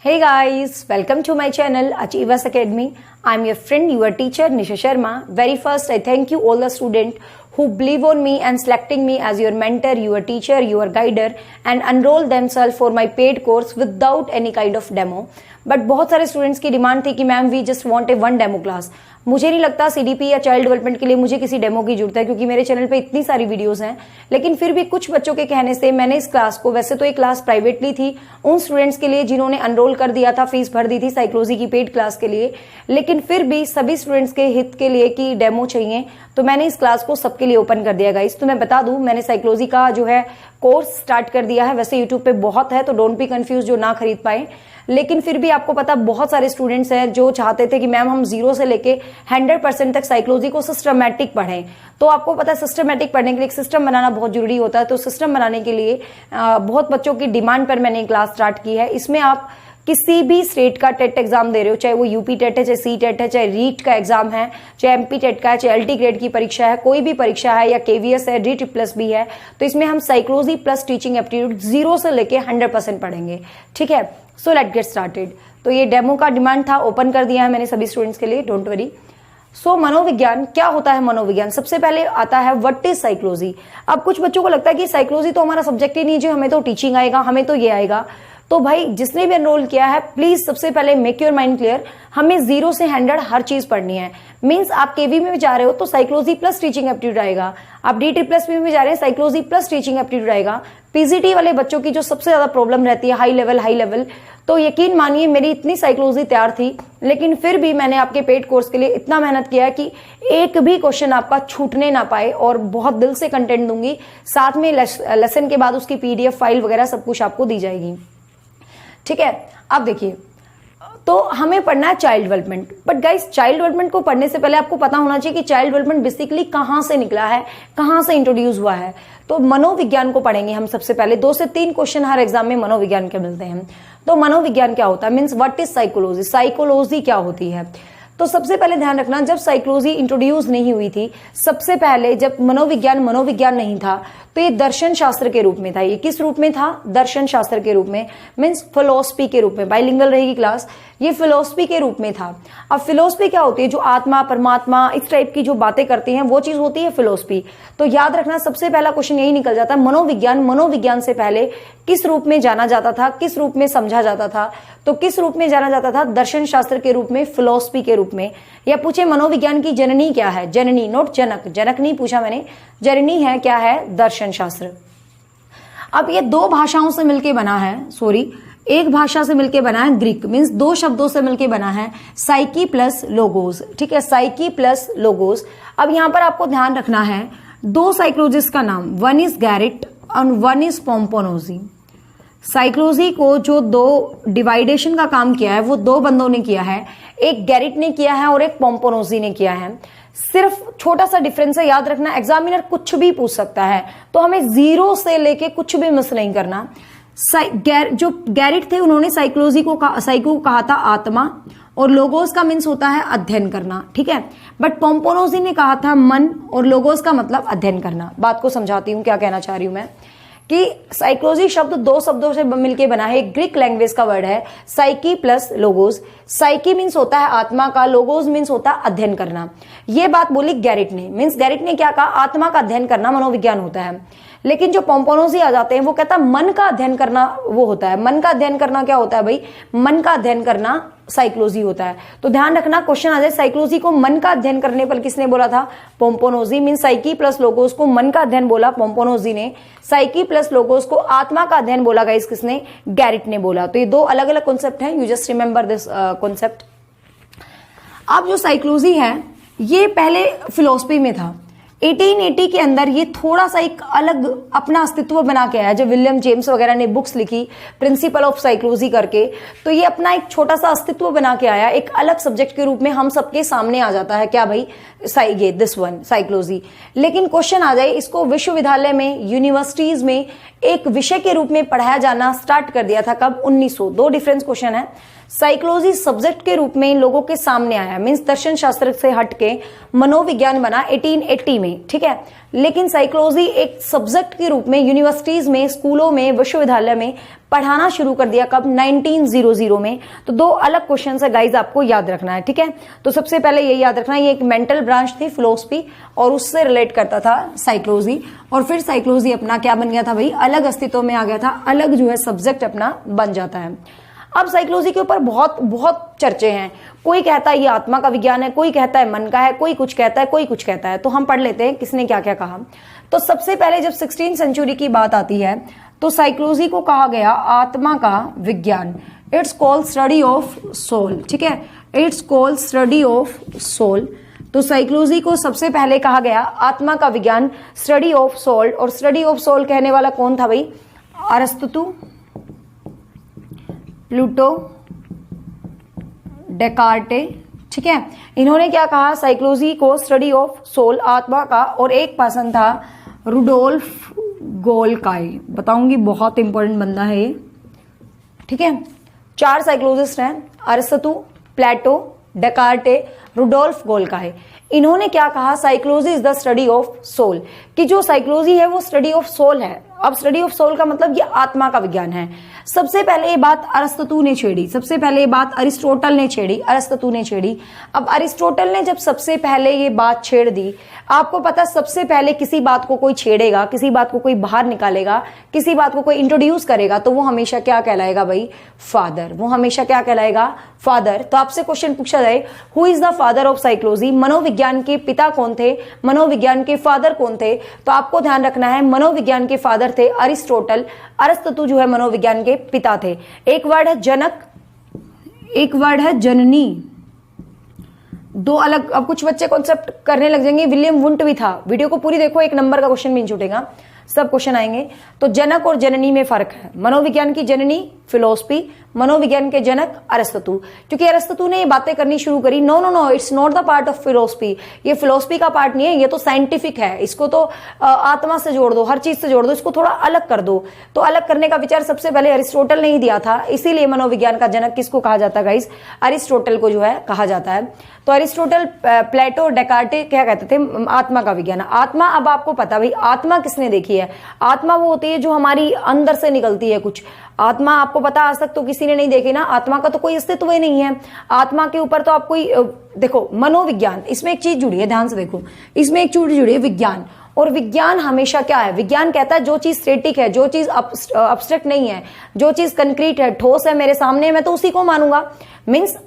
Hey guys, welcome to my channel Achievers Academy. I'm your friend, your teacher Nisha Sharma. Very first, I thank you all the students who believe on me and selecting me as your mentor, your teacher, your guider and enroll themselves for my paid course without any kind of demo. But बहुत सारे students की demand थी कि ma'am we just want a one demo class. मुझे नहीं लगता CDP या child development के लिए मुझे किसी डेमो की जरूरत है, क्योंकि मेरे चैनल पे इतनी सारी वीडियोस हैं। लेकिन फिर भी कुछ बच्चों के कहने से मैंने इस क्लास को, वैसे तो ये क्लास प्राइवेटली थी उन स्टूडेंट्स के लिए जिन्होंने एनरोल कर दिया था, फीस भर दी थी साइकोलॉजी की पेड क्लास के लिए, लेकिन फिर भी सभी स्टूडेंट्स के हित के लिए कि डेमो चाहिए तो मैंने इस क्लास को सबके लिए ओपन कर दिया गाइस। तो मैं बता दूं, मैंने साइकोलॉजी का जो है कोर्स स्टार्ट कर दिया है। वैसे यूट्यूब पे बहुत है तो डोंट बी कंफ्यूज जो ना खरीद पाए, लेकिन फिर भी आपको पता बहुत सारे स्टूडेंट्स हैं जो चाहते थे कि मैम हम 0 से लेके 100% तक साइकोलॉजी को सिस्टमैटिक पढ़ें। तो आपको पता है सिस्टमैटिक पढ़ने के लिए एक सिस्टम बनाना बहुत जरूरी होता है। तो सिस्टम बनाने के लिए बहुत बच्चों की डिमांड पर मैंने क्लास स्टार्ट की है। इसमें आप किसी भी स्टेट का टेट एग्जाम दे रहे हो, चाहे वो यूपी टेट है, चाहे सी टेट है, चाहे रीट का एग्जाम है, चाहे एमपी टेट का है, चाहे एलटी ग्रेड की परीक्षा है, कोई भी परीक्षा है या केवीएस है, डी प्लस भी है, तो इसमें हम साइकोलॉजी प्लस टीचिंग एप्टीट्यूड 0 से लेके 100% पढ़ेंगे। ठीक है, सो लेट गेट स्टार्टेड। तो ये डेमो का डिमांड था, ओपन कर दिया है मैंने सभी स्टूडेंट्स के लिए, डोंट वरी। सो मनोविज्ञान क्या होता है? मनोविज्ञान सबसे पहले आता है व्हाट इज साइकोलॉजी। अब कुछ बच्चों को लगता है कि साइकोलॉजी तो हमारा सब्जेक्ट ही नहीं, जो हमें तो टीचिंग आएगा, हमें तो ये आएगा। तो भाई जिसने भी एनरोल किया है प्लीज सबसे पहले मेक योर माइंड क्लियर, हमें 0 से 100 हर चीज पढ़नी है। मींस आप केवी में भी जा रहे हो तो साइकोलॉजी प्लस टीचिंग एप्टीट्यूड आएगा, आप डी प्लस में भी जा रहे हैं साइकोलॉजी प्लस टीचिंग एप्टीट्यूड आएगा। पीजीटी वाले बच्चों की जो सबसे ज्यादा प्रॉब्लम रहती है हाई लेवल, तो यकीन मानिए मेरी इतनी साइकोलॉजी तैयार थी, लेकिन फिर भी मैंने आपके पेड कोर्स के लिए इतना मेहनत किया कि एक भी क्वेश्चन आपका छूटने ना पाए, और बहुत दिल से कंटेंट दूंगी। साथ में लेसन के बाद उसकी पीडीएफ फाइल वगैरह सब कुछ आपको दी जाएगी। ठीक है, अब देखिए, तो हमें पढ़ना है child development. But guys, child development को पढ़ने से पहले आपको पता होना चाहिए कि चाइल्ड डेवलपमेंट बेसिकली कहां से निकला है, कहां से इंट्रोड्यूस हुआ है। तो मनोविज्ञान को पढ़ेंगे हम सबसे पहले। 2 से 3 क्वेश्चन हर एग्जाम में मनोविज्ञान के मिलते हैं। तो मनोविज्ञान क्या होता है, means what is psychology, psychology क्या होती है। तो सबसे पहले ध्यान रखना, जब साइकोलॉजी इंट्रोड्यूस नहीं हुई थी, सबसे पहले जब मनोविज्ञान नहीं था, तो ये दर्शन शास्त्र के रूप में था। ये किस रूप में था? दर्शन शास्त्र के रूप में, मीन्स फिलोसफी के रूप में। बाइलिंगुअल रहेगी क्लास। ये फिलोसफी के रूप में था। अब फिलोसफी क्या होती है? जो आत्मा, परमात्मा, इस टाइप की जो बातें करती हैं वो चीज होती है फिलोसफी। तो याद रखना, सबसे पहला क्वेश्चन यही निकल जाता है, मनोविज्ञान से पहले किस रूप में जाना जाता था, किस रूप में समझा जाता था। तो किस रूप में जाना जाता था? दर्शन शास्त्र के रूप में, फिलोसफी के रूप में। या पूछे मनोविज्ञान की जननी क्या है? जननी, नोट जनक, जनक नहीं पूछा मैंने, जननी है क्या है? दर्शन शास्त्र। अब ये 2 भाषाओं से मिलके बना है, एक भाषा से मिलके बना है, ग्रीक, मीन्स 2 शब्दों से मिलके बना है, साइकी प्लस लोगोस। ठीक है, साइकी प्लस लोगोस। अब यहां पर आपको ध्यान रखना है 2 साइकोलॉजिस्ट का नाम, वन इज गैरिट और वन इज पोम्पोनोजी। साइकोलॉजी को जो 2 डिवाइडेशन का काम किया है वो 2 बंदों ने किया है, एक गैरिट ने किया है और एक पोम्पोनोजी ने किया है। सिर्फ छोटा सा डिफरेंस है, याद रखना। एग्जामिनर कुछ भी पूछ सकता है, तो हमें 0 से लेके कुछ भी मिस नहीं करना। जो गैरिट थे उन्होंने साइकोलॉजी को कहा था आत्मा, और लोगोस का मीन्स होता है अध्ययन करना। ठीक है, बट पोम्पोनोजी ने कहा था मन, और लोगोस का मतलब अध्ययन करना। बात को समझाती हूं क्या कहना चाह रही हूं मैं, कि साइकोलॉजी शब्द 2 शब्दों से मिलकर बना है, एक ग्रीक लैंग्वेज का वर्ड है psyche plus logos. Psyche means होता है आत्मा का, लोगोस मीन्स होता है अध्ययन करना। ये बात बोली गैरिट ने, मीन्स गैरिट ने क्या कहा? आत्मा का अध्ययन करना मनोविज्ञान होता है। लेकिन जो पोम्पोनोजी आ जाते हैं वो कहता है मन का अध्ययन करना वो होता है। मन का अध्ययन करना क्या होता है भाई? मन का अध्ययन करना साइकोलॉजी होता है। तो ध्यान रखना, क्वेश्चन आ जाए साइकोलॉजी को मन का अध्ययन करने पर किसने बोला था? पोम्पोनोजी। मीन साइकी प्लस लोगोस को मन का अध्ययन बोला पोम्पोनोजी ने, साइकी प्लस लोगोस को आत्मा का अध्ययन बोला गाइस किसने? गैरिट ने बोला। तो ये 2 अलग अलग कॉन्सेप्ट हैं, you just remember this concept. अब जो साइकोलॉजी है ये पहले फिलोसफी में था, 1880 के अंदर ये थोड़ा सा एक अलग अपना अस्तित्व बना के आया। जब विलियम जेम्स वगैरह ने बुक्स लिखी प्रिंसिपल ऑफ साइकोलॉजी करके, तो ये अपना एक छोटा सा अस्तित्व बना के आया, एक अलग सब्जेक्ट के रूप में हम सबके सामने आ जाता है। क्या भाई? ये दिस वन साइकोलॉजी। लेकिन क्वेश्चन आ जाए, इसको विश्वविद्यालय में, यूनिवर्सिटीज में एक विषय के रूप में पढ़ाया जाना स्टार्ट कर दिया था कब? 1900। 2 डिफरेंस क्वेश्चन है। साइकोलॉजी सब्जेक्ट के रूप में इन लोगों के सामने आया, मीन्स दर्शन शास्त्र से हटके मनोविज्ञान बना 1880 में, ठीक है। लेकिन साइकोलॉजी एक सब्जेक्ट के रूप में यूनिवर्सिटीज में, स्कूलों में, विश्वविद्यालय में पढ़ाना शुरू कर दिया कब? 1900 में। तो दो अलग क्वेश्चन है गाइज, आपको याद रखना है, ठीक है। तो सबसे पहले ये याद रखना, ये एक मेंटल ब्रांच थी फिलोसफी, और उससे रिलेट करता था साइकोलॉजी। और फिर साइकोलॉजी अपना क्या बन गया था भाई? अलग अस्तित्व में आ गया था, अलग जो है सब्जेक्ट अपना बन जाता है। अब साइकोलॉजी के ऊपर बहुत बहुत चर्चे हैं। कोई कहता है ये आत्मा का विज्ञान है, कोई कहता है मन का है, कोई कुछ कहता है, कोई कुछ कहता है। तो हम पढ़ लेते हैं किसने क्या क्या कहा। तो सबसे पहले जब 16th सेंचुरी की बात आती है तो साइकोलॉजी को कहा गया आत्मा का विज्ञान। It's called study of soul, ठीक है, it's called study of soul. तो साइकोलॉजी को सबसे पहले कहा गया आत्मा का विज्ञान, स्टडी ऑफ सोल। और स्टडी ऑफ सोल कहने वाला कौन था भाई? अरिस्टो, प्लूटो, डेकार्टे, ठीक है। इन्होंने क्या कहा? साइकोलॉजी को स्टडी ऑफ सोल, आत्मा का। और एक पर्सन था रुडोल्फ गोल्काई, बताऊंगी बहुत इंपॉर्टेंट बंदा है ये, ठीक है। 4 साइकोलॉजिस्ट हैं, अरिस्टो, प्लेटो, डेकार्टे, रुडोल्फ गोल्काई। इन्होंने क्या कहा? Psychology is the study of soul, कि जो साइकोलॉजी है वो स्टडी ऑफ सोल है। अब स्टडी ऑफ सोल का मतलब ये आत्मा का विज्ञान है। सबसे पहले ये बात अरिस्टो ने छेड़ी, सबसे पहले ये बात अरिस्टोटल ने छेड़ी, अरिस्टो ने छेड़ी। अब अरिस्टोटल ने जब सबसे पहले ये बात छेड़ दी, आपको पता सबसे पहले किसी बात को कोई छेड़ेगा, किसी बात को कोई बाहर निकालेगा, किसी बात को कोई इंट्रोड्यूस करेगा, तो वो हमेशा क्या कहलाएगा भाई? फादर। वो हमेशा क्या कहलाएगा? फादर। तो आपसे क्वेश्चन पूछा जाए, who is the father of psychology? मनोविज्ञान के पिता कौन थे? मनोविज्ञान के फादर कौन थे? तो आपको ध्यान रखना है, मनोविज्ञान के फादर थे अरिस्टोटल, अरिस्टो जो है मनोविज्ञान के पिता थे। एक वर्ड है जनक, एक वर्ड है जननी, दो अलग। अब कुछ बच्चे कॉन्सेप्ट करने लग जाएंगे, विलियम वुंट भी था। वीडियो को पूरी देखो, 1 नंबर का क्वेश्चन भी नहीं छूटेगा, सब क्वेश्चन आएंगे। तो जनक और जननी में फर्क है। मनोविज्ञान की जननी फिलोसफी, मनोविज्ञान के जनक अरिस्टो। क्योंकि अरिस्टो ने ये बातें करनी शुरू करी, no no no, it's not the part of philosophy, ये फिलोसफी का पार्ट नहीं है, ये तो साइंटिफिक है, इसको तो आत्मा से जोड़ दो, हर चीज से जोड़ दो, इसको थोड़ा अलग कर दो। तो अलग करने का विचार सबसे पहले अरिस्टोटल ने ही दिया था, इसीलिए मनोविज्ञान का जनक किसको कहा जाता है गाइस? अरिस्टोटल को जो है कहा जाता है। तो अरिस्टोटल, प्लेटो, डेकार्टे क्या कहते थे? आत्मा का विज्ञान। आत्मा, अब आपको पता भाई आत्मा किसने देखी है? आत्मा वो होती है जो हमारी अंदर से निकलती है कुछ। आत्मा आपको पता आज तक तो किसी ने नहीं देखी ना, आत्मा का तो कोई अस्तित्व ही नहीं है। आत्मा के ऊपर तो आप कोई देखो, मनोविज्ञान, इसमें एक चीज जुड़ी है, ध्यान से देखो, इसमें एक चीज जुड़ी है विज्ञान। और विज्ञान हमेशा क्या है? विज्ञान कहता है जो चीज स्टैटिक है, जो चीज अब्स्ट्रैक्ट नहीं है, जो चीज कंक्रीट है, ठोस है, मेरे सामने है, मैं तो उसी को मानूंगा। मीन्स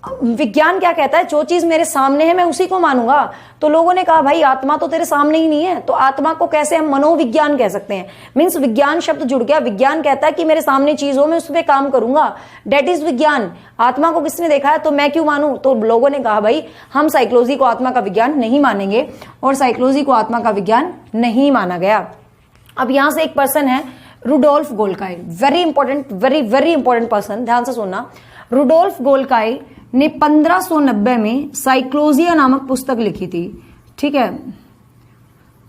विज्ञान क्या कहता है? जो चीज मेरे सामने है मैं उसी को मानूंगा। तो लोगों ने कहा भाई आत्मा तो तेरे सामने ही नहीं है, तो आत्मा को कैसे हम मनोविज्ञान कह सकते हैं? मीन्स विज्ञान शब्द जुड़ गया। विज्ञान कहता है कि मेरे सामने चीज हो, मैं उस पर काम करूंगा, डेट इज विज्ञान। आत्मा को किसने देखा है तो मैं क्यों मानूं? तो लोगों ने कहा भाई हम साइकोलॉजी को आत्मा का विज्ञान नहीं मानेंगे, और साइकोलॉजी को आत्मा का विज्ञान नहीं माना गया। अब यहां से एक पर्सन है रुडोल्फ गोल्काई, very important, very very important person, ध्यान से सुनना। रुडोल्फ गोल्काई ने 1590 में साइकोलॉजिया नामक पुस्तक लिखी थी, ठीक है।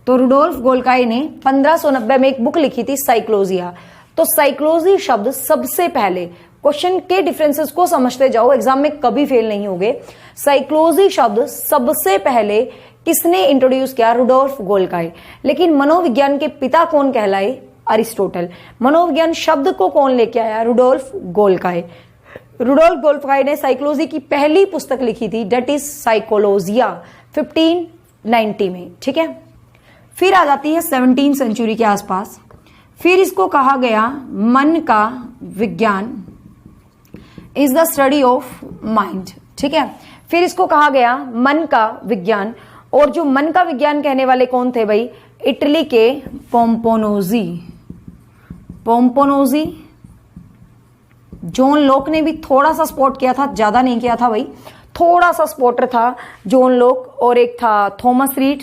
तो रुडोल्फ गोल्काई ने 1590 में एक बुक लिखी थी साइकोलॉजिया। तो साइकोलॉजी शब्द सबसे पहले, क्वेश्चन के डिफरेंसेस को समझते जाओ, एग्जाम में कभी फेल नहीं होगे। साइकोलॉजी शब्द सबसे पहले किसने इंट्रोड्यूस किया? रुडोल्फ गोल्काई। लेकिन मनोविज्ञान के पिता कौन कहलाए? अरिस्टोटल। मनोविज्ञान शब्द को कौन लेके आया? रुडोल्फ गोल्काई। रुडोल्फ गोल्काई ने साइकोलॉजी की पहली पुस्तक लिखी थी, डेट इज साइकोलॉजिया, 1590 में, ठीक है। फिर आ जाती है 17th सेंचुरी के आसपास, फिर इसको कहा गया मन का विज्ञान, is the study of mind, ठीक है। फिर इसको कहा गया मन का विज्ञान। और जो मन का विज्ञान कहने वाले कौन थे भाई? इटली के पोम्पोनोजी। पोम्पोनोजी, जॉन लॉक ने भी थोड़ा सा स्पॉट किया था, ज्यादा नहीं किया था भाई, थोड़ा सा स्पॉटर था जॉन लॉक। और एक था थॉमस रीड,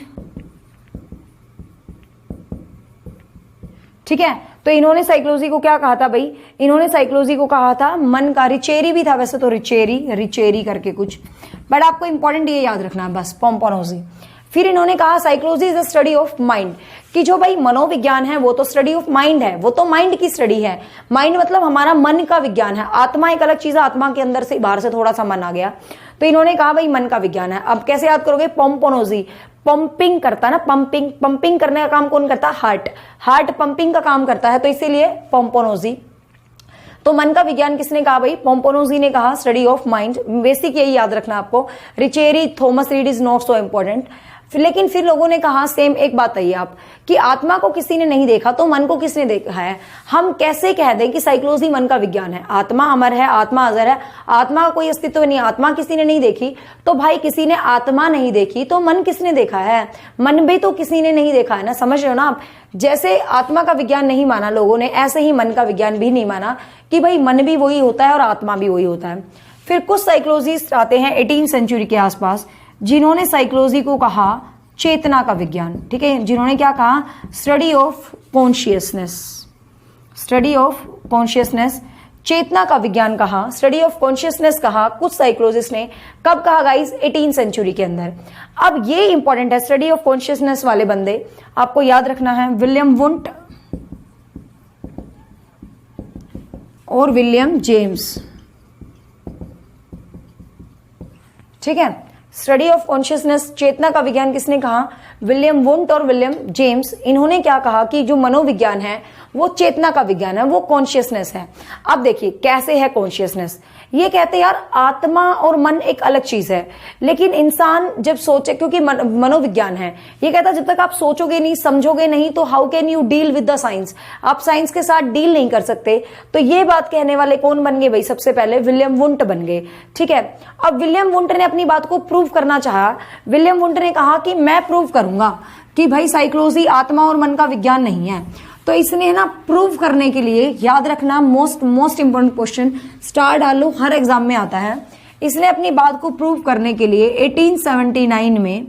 ठीक है। तो इन्होंने साइकोलॉजी को क्या कहा था भाई? इन्होंने साइकोलॉजी को कहा था मन का। रिचेरी भी था वैसे तो, रिचेरी करके कुछ, बट आपको इंपॉर्टेंट ये याद रखना है बस, पोम्पोनोजी। फिर इन्होंने कहा psychology is the study of mind, कि जो भाई मनोविज्ञान है वो तो स्टडी ऑफ माइंड है, वो तो माइंड की स्टडी है। माइंड मतलब हमारा मन का विज्ञान है, आत्मा एक अलग चीज है, आत्मा के अंदर से बाहर से थोड़ा सा मन आ गया। तो इन्होंने कहा भाई मन का विज्ञान है। अब कैसे याद करोगे, पोम्पोनोजी, पंपिंग करता है ना, पंपिंग करने का काम कौन करता है, हार्ट पंपिंग का काम करता है, तो इसीलिए पोम्पोनोजी। तो मन का विज्ञान किसने कहा भाई, पोम्पोनोजी ने कहा, स्टडी ऑफ माइंड। बेसिक यही याद रखना आपको, रिचेरी Thomas Reid is not so important. लेकिन फिर लोगों ने कहा सेम एक बात है आप, कि आत्मा को किसी ने नहीं देखा तो मन को किसने देखा है। हम कैसे कह दें कि साइकोलॉजी मन का विज्ञान है, आत्मा अमर है, आत्मा अजर है, आत्मा का कोई अस्तित्व नहीं, आत्मा किसी ने नहीं देखी। तो भाई किसी ने आत्मा नहीं देखी तो मन किसने देखा है, मन भी तो किसी ने नहीं देखा है ना, समझ रहे हो ना आप। जैसे आत्मा का विज्ञान नहीं माना लोगों ने, ऐसे ही मन का विज्ञान भी नहीं माना कि भाई मन भी वही होता है और आत्मा भी वही होता है। फिर कुछ साइकोलॉजिस्ट आते हैं 18वीं सेंचुरी के आसपास, जिन्होंने साइकोलॉजी को कहा चेतना का विज्ञान, ठीक है। जिन्होंने क्या कहा, study of consciousness, study of consciousness, चेतना का विज्ञान कहा, स्टडी ऑफ कॉन्शियसनेस कहा कुछ साइकोलॉजिस्ट ने। कब कहा गाइस, 18वीं सेंचुरी के अंदर। अब ये इंपॉर्टेंट है, स्टडी ऑफ कॉन्शियसनेस वाले बंदे आपको याद रखना है, विलियम वुंट और विलियम जेम्स, ठीक है। स्टडी ऑफ कॉन्शियसनेस, चेतना का विज्ञान किसने कहा, विलियम वुंट और विलियम जेम्स। इन्होंने क्या कहा कि जो मनोविज्ञान है वो चेतना का विज्ञान है, वो कॉन्शियसनेस है। अब देखिए कैसे है कॉन्शियसनेस, ये कहते हैं यार आत्मा और मन एक अलग चीज है, लेकिन इंसान जब सोचे, क्योंकि मनोविज्ञान है, ये कहता है जब तक आप सोचोगे नहीं, समझोगे नहीं, तो how can you deal with the science, आप साइंस के साथ डील नहीं कर सकते। तो ये बात कहने वाले कौन बन गए भाई, सबसे पहले विलियम वुंट बन गए, ठीक है। अब विलियम वुंट ने अपनी बात को प्रूव करना चाहा। विलियम वुंट ने कहा कि मैं प्रूव करूंगा कि भाई साइकोलॉजी आत्मा और मन का विज्ञान नहीं है। तो इसने ना प्रूव करने के लिए, याद रखना मोस्ट इंपोर्टेंट क्वेश्चन, स्टार डालो, हर एग्जाम में आता है। इसने अपनी बात को प्रूव करने के लिए 1879 में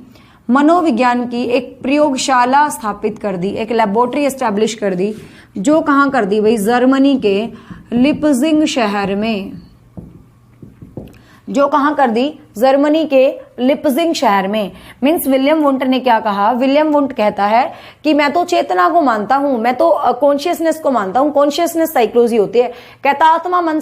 मनोविज्ञान की एक प्रयोगशाला स्थापित कर दी, एक लेबोरेटरी एस्टैब्लिश कर दी, जो कहां कर दी भाई, जर्मनी के लिप्जिंग शहर में, जो कहां कर दी, जर्मनी के लिप्जिंग शहर में। मीन्स विलियम वुंट ने क्या कहा, विलियम वुंट कहता है कि मैं तो चेतना को मानता हूं, मैं तो कॉन्शियसनेस को मानता हूं, कॉन्शियसनेस साइकोलॉजी होती है। कहता आत्मा मन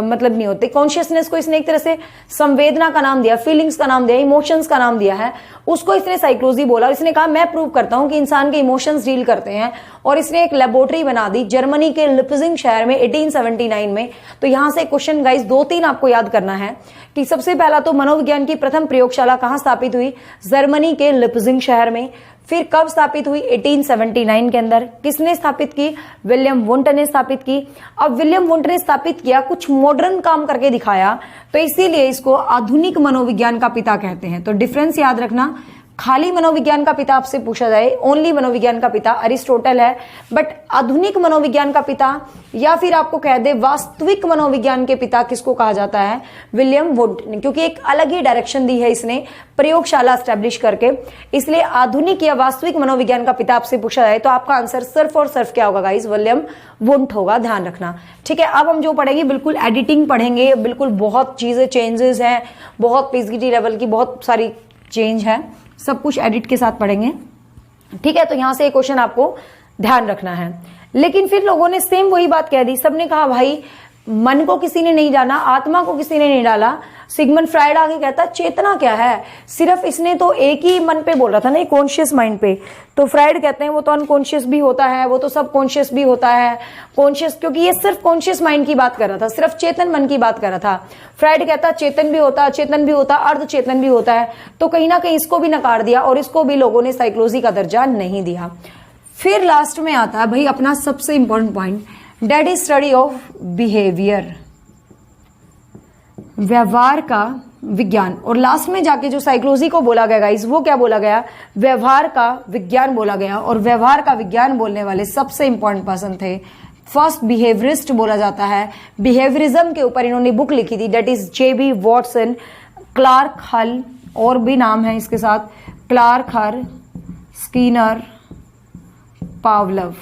मतलब नहीं होते। कॉन्शियसनेस को इसने एक तरह से संवेदना का नाम दिया, फीलिंग्स का नाम दिया, इमोशंस का नाम दिया है, उसको इसने साइकोलॉजी बोला। और इसने कहा मैं प्रूव करता हूं कि इंसान के इमोशंस डील करते हैं, और इसने एक लेबोरेटरी बना दी जर्मनी के लिप्जिंग शहर में 1879 में। तो यहां से क्वेश्चन गाइस 2-3 आपको याद करना है कि सबसे पहला तो मनोविज्ञान की प्रथम प्रयोगशाला कहां स्थापित हुई, जर्मनी के लिप्जिंग शहर में। फिर कब स्थापित हुई, 1879 के अंदर। किसने स्थापित की, विलियम वुंट ने स्थापित की। अब विलियम वुंट ने स्थापित किया, कुछ मॉडर्न काम करके दिखाया, तो इसीलिए इसको आधुनिक मनोविज्ञान का पिता कहते हैं। तो डिफरेंस याद रखना, खाली मनोविज्ञान का पिता आपसे पूछा जाए, ओनली मनोविज्ञान का पिता अरिस्टोटल है, बट आधुनिक मनोविज्ञान का पिता या फिर आपको कह दे वास्तविक मनोविज्ञान के पिता किसको कहा जाता है, विलियम वुंट ने, क्योंकि एक अलग ही डायरेक्शन दी है इसने प्रयोगशाला एस्टैब्लिश करके। इसलिए आधुनिक या वास्तविक मनोविज्ञान का पिता आपसे पूछा जाए तो आपका आंसर सिर्फ और सिर्फ क्या होगा गाइस, विलियम वुंट होगा, ध्यान रखना, ठीक है। अब हम जो पढ़ेंगे बिल्कुल एडिटिंग पढ़ेंगे, बिल्कुल बहुत चीजें चेंजेस हैं, बहुत पीएचडी लेवल की बहुत सारी चेंज है, सब कुछ एडिट के साथ पढ़ेंगे, ठीक है। तो यहां से एक क्वेश्चन आपको ध्यान रखना है। लेकिन फिर लोगों ने सेम वही बात कह दी, सबने कहा भाई मन को किसी ने नहीं डाला, आत्मा को किसी ने नहीं डाला। सिगमंड फ्राइड आगे कहता चेतना क्या है, सिर्फ इसने तो एक ही मन पे बोल रहा था ना, कॉन्शियस माइंड पे। तो फ्राइड कहते हैं वो तो अनकॉन्शियस भी होता है, वो तो सब कॉन्शियस भी होता है, कॉन्शियस, क्योंकि ये सिर्फ कॉन्शियस माइंड की बात कर रहा था, सिर्फ चेतन मन की बात कर रहा था। फ्राइड कहता चेतन भी होता, चेतन भी होता, अर्ध चेतन भी होता है। तो कहीं ना कहीं इसको भी नकार दिया और इसको भी लोगों ने साइकोलॉजी का दर्जा नहीं दिया। फिर लास्ट में आता है भाई अपना सबसे important point, that is study of behaviour, व्यवहार का विज्ञान। और लास्ट में जाके जो साइकोलॉजी को बोला गया गाइस, वो क्या बोला गया, व्यवहार का विज्ञान बोला गया। और व्यवहार का विज्ञान बोलने वाले सबसे इंपॉर्टेंट पर्सन थे फर्स्ट बिहेवियरिस्ट बोला जाता है। बिहेवियरिज्म के ऊपर इन्होंने बुक लिखी थी, that is J B Watson, Clark Hull, और भी नाम है इसके साथ, क्लार्क हल, स्किनर, पावलव,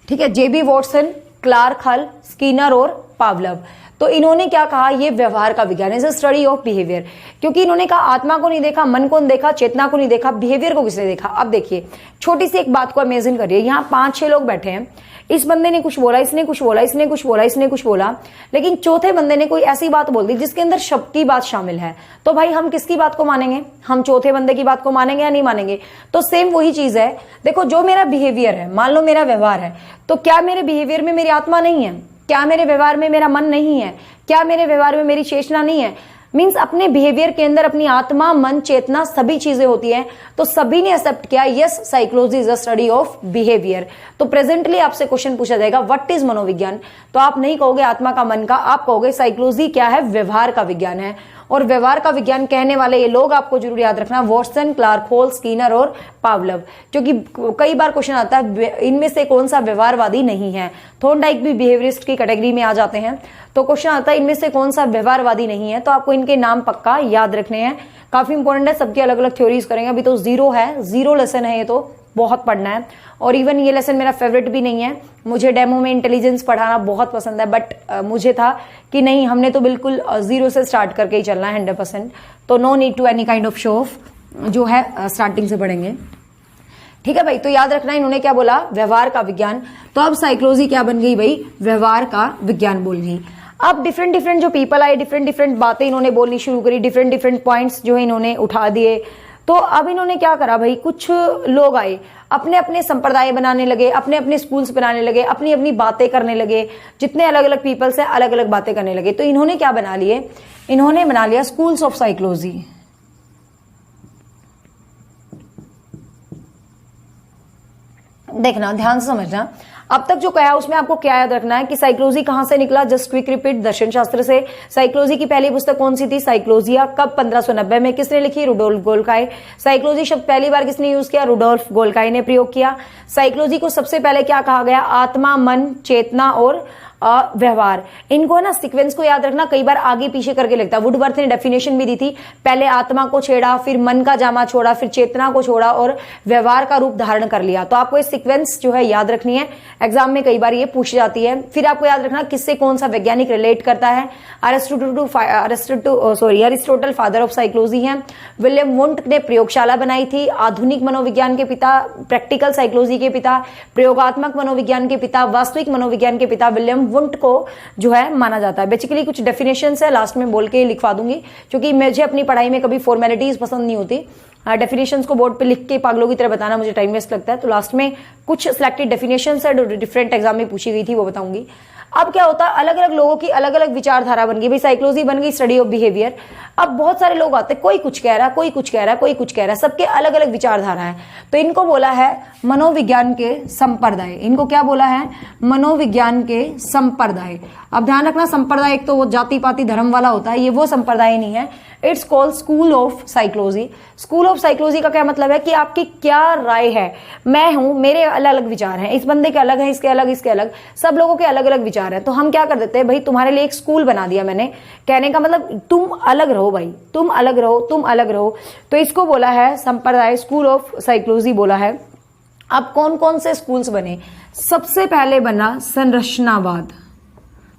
ठीक है। जेबी वॉटसन, क्लार्क हल, स्किनर और पावलव। तो तो इन्होंने क्या कहा, ये व्यवहार का विज्ञान है, स्टडी ऑफ बिहेवियर। क्योंकि इन्होंने कहा आत्मा को नहीं देखा, मन को नहीं देखा, चेतना को नहीं देखा, बिहेवियर को किसने देखा। अब देखिए छोटी सी एक बात को इमेजिन करिए, यहाँ 5-6 लोग बैठे हैं, इस बंदे ने कुछ बोला, इसने कुछ बोला, इसने कुछ बोला, इसने कुछ बोला, लेकिन चौथे बंदे ने कोई ऐसी बात बोल दी जिसके अंदर शब्द की बात शामिल है। तो भाई हम किसकी बात को मानेंगे, हम चौथे बंदे की बात को मानेंगे या नहीं मानेंगे। तो सेम वही चीज है, देखो जो मेरा बिहेवियर है, मान लो मेरा व्यवहार है, तो क्या मेरे बिहेवियर में मेरी आत्मा नहीं है, क्या मेरे व्यवहार में मेरा मन नहीं है, क्या मेरे व्यवहार में मेरी चेतना नहीं है। मीन्स अपने बिहेवियर के अंदर अपनी आत्मा, मन, चेतना सभी चीजें होती हैं। तो सभी ने एक्सेप्ट किया yes psychology is a study of behaviour. तो प्रेजेंटली आपसे क्वेश्चन पूछा जाएगा व्हाट इज मनोविज्ञान, तो आप नहीं कहोगे आत्मा का, मन का, आप कहोगे साइकोलॉजी क्या है, व्यवहार का विज्ञान है। और व्यवहार का विज्ञान कहने वाले ये लोग आपको जरूर याद रखना, वॉटसन, क्लार्क, होल, स्किनर और पावलव। क्योंकि कई बार क्वेश्चन आता है इनमें से कौन सा व्यवहारवादी नहीं है। थॉर्नडाइक भी बिहेवियरिस्ट की कैटेगरी में आ जाते हैं। तो क्वेश्चन आता है इनमें से कौन सा व्यवहारवादी नहीं है, तो आपको इनके नाम पक्का याद रखने हैं। काफी इंपॉर्टेंट है, सबकी अलग अलग थ्योरीज करेंगे। अभी तो 0 है, 0 लेसन है, ये तो बहुत पढ़ना है। और इवन ये लेसन मेरा फेवरेट भी नहीं है, मुझे डेमो में इंटेलिजेंस पढ़ाना बहुत पसंद है, बट मुझे था कि नहीं, हमने तो बिल्कुल 0 से स्टार्ट करके ही चलना है 100%। तो no need to any kind of show off, जो है स्टार्टिंग से पढ़ेंगे। ठीक है भाई, तो याद रखना इन्होंने क्या बोला, व्यवहार का विज्ञान। तो अब साइकोलॉजी क्या बन गई भाई, व्यवहार का विज्ञान बोल गई। अब डिफरेंट जो पीपल आए, डिफरेंट बातें इन्होंने बोलनी शुरू करी, डिफरेंट पॉइंट्स जो है इन्होंने उठा दिए। तो अब इन्होंने क्या करा भाई, कुछ लोग आए, अपने अपने संप्रदाय बनाने लगे, अपने अपने स्कूल्स बनाने लगे, अपनी अपनी बातें करने लगे। जितने अलग अलग पीपल्स हैं अलग अलग बातें करने लगे। तो इन्होंने क्या बना लिए, इन्होंने बना लिया स्कूल्स ऑफ साइकोलॉजी। देखना, ध्यान से समझना, अब तक जो कहा उसमें आपको क्या याद रखना है कि साइकोलॉजी कहां से निकला, जस्ट क्विक रिपीट, दर्शन शास्त्र से। साइकोलॉजी की पहली पुस्तक कौन सी थी, साइकोलॉजिया, कब, 1590 में, किसने लिखी, रुडोल्फ गोल्काई। साइकोलॉजी शब्द पहली बार किसने यूज किया, रुडोल्फ गोल्काई ने प्रयोग किया। साइकोलॉजी को सबसे पहले क्या कहा गया, आत्मा, मन, चेतना और व्यवहार। इनको ना सीक्वेंस को याद रखना, कई बार आगे पीछे करके लिखता है। वुडवर्थ ने डेफिनेशन भी दी थी, पहले आत्मा को छेड़ा, फिर मन का जामा छोड़ा, फिर चेतना को छोड़ा और व्यवहार का रूप धारण कर लिया। तो आपको ये सीक्वेंस जो है याद रखनी है, एग्जाम में कई बार ये पूछ जाती है। फिर आपको याद रखना किससे कौन सा वैज्ञानिक रिलेट करता है। अरिस्टोटल फादर ऑफ साइकोलॉजी है। विलियम वुंट ने प्रयोगशाला बनाई थी, आधुनिक मनोविज्ञान के पिता, प्रैक्टिकल साइकोलॉजी के पिता, प्रयोगात्मक मनोविज्ञान के पिता, वास्तविक मनोविज्ञान के पिता विलियम वुंट को जो है माना जाता है। बेसिकली कुछ डेफिनेशंस है, लास्ट में बोल के लिखवा दूंगी, क्योंकि मुझे अपनी पढ़ाई में कभी फॉर्मेलिटीज पसंद नहीं होती। डेफिनेशंस को बोर्ड पे लिख के पागलों की तरह बताना मुझे टाइम वेस्ट लगता है। तो लास्ट में कुछ सिलेक्टेड डेफिनेशंस है जो डिफरेंट एग्जाम में पूछी गई थी, वो बताऊंगी। अब क्या होता है, अलग अलग लोगों की अलग अलग विचारधारा बन गई भाई। साइकोलॉजी बन गई स्टडी ऑफ बिहेवियर। अब बहुत सारे लोग आते हैं, कोई कुछ कह रहा है, कोई कुछ कह रहा है, कोई कुछ कह रहा है, सबके अलग अलग विचारधारा है। तो इनको बोला है मनोविज्ञान के संप्रदाय। इनको क्या बोला है, मनोविज्ञान के संप्रदाय। अब ध्यान रखना, संप्रदाय एक तो वो जाति पाति धर्म वाला होता है, ये वो संप्रदाय नहीं है। It's called school of psychology. School of psychology का क्या मतलब है कि आपकी क्या राय है। मैं हूं, मेरे अलग अलग विचार हैं, इस बंदे के अलग हैं, इसके अलग, इसके अलग, सब लोगों के अलग अलग विचार हैं। तो हम क्या कर देते हैं भाई, तुम्हारे लिए एक स्कूल बना दिया मैंने। कहने का मतलब तुम अलग रहो भाई, तुम अलग रहो, तुम अलग रहो। तो इसको बोला है संप्रदाय, स्कूल ऑफ साइकोलॉजी बोला है। अब कौन कौन से स्कूल्स बने, सबसे पहले बना संरचनावाद,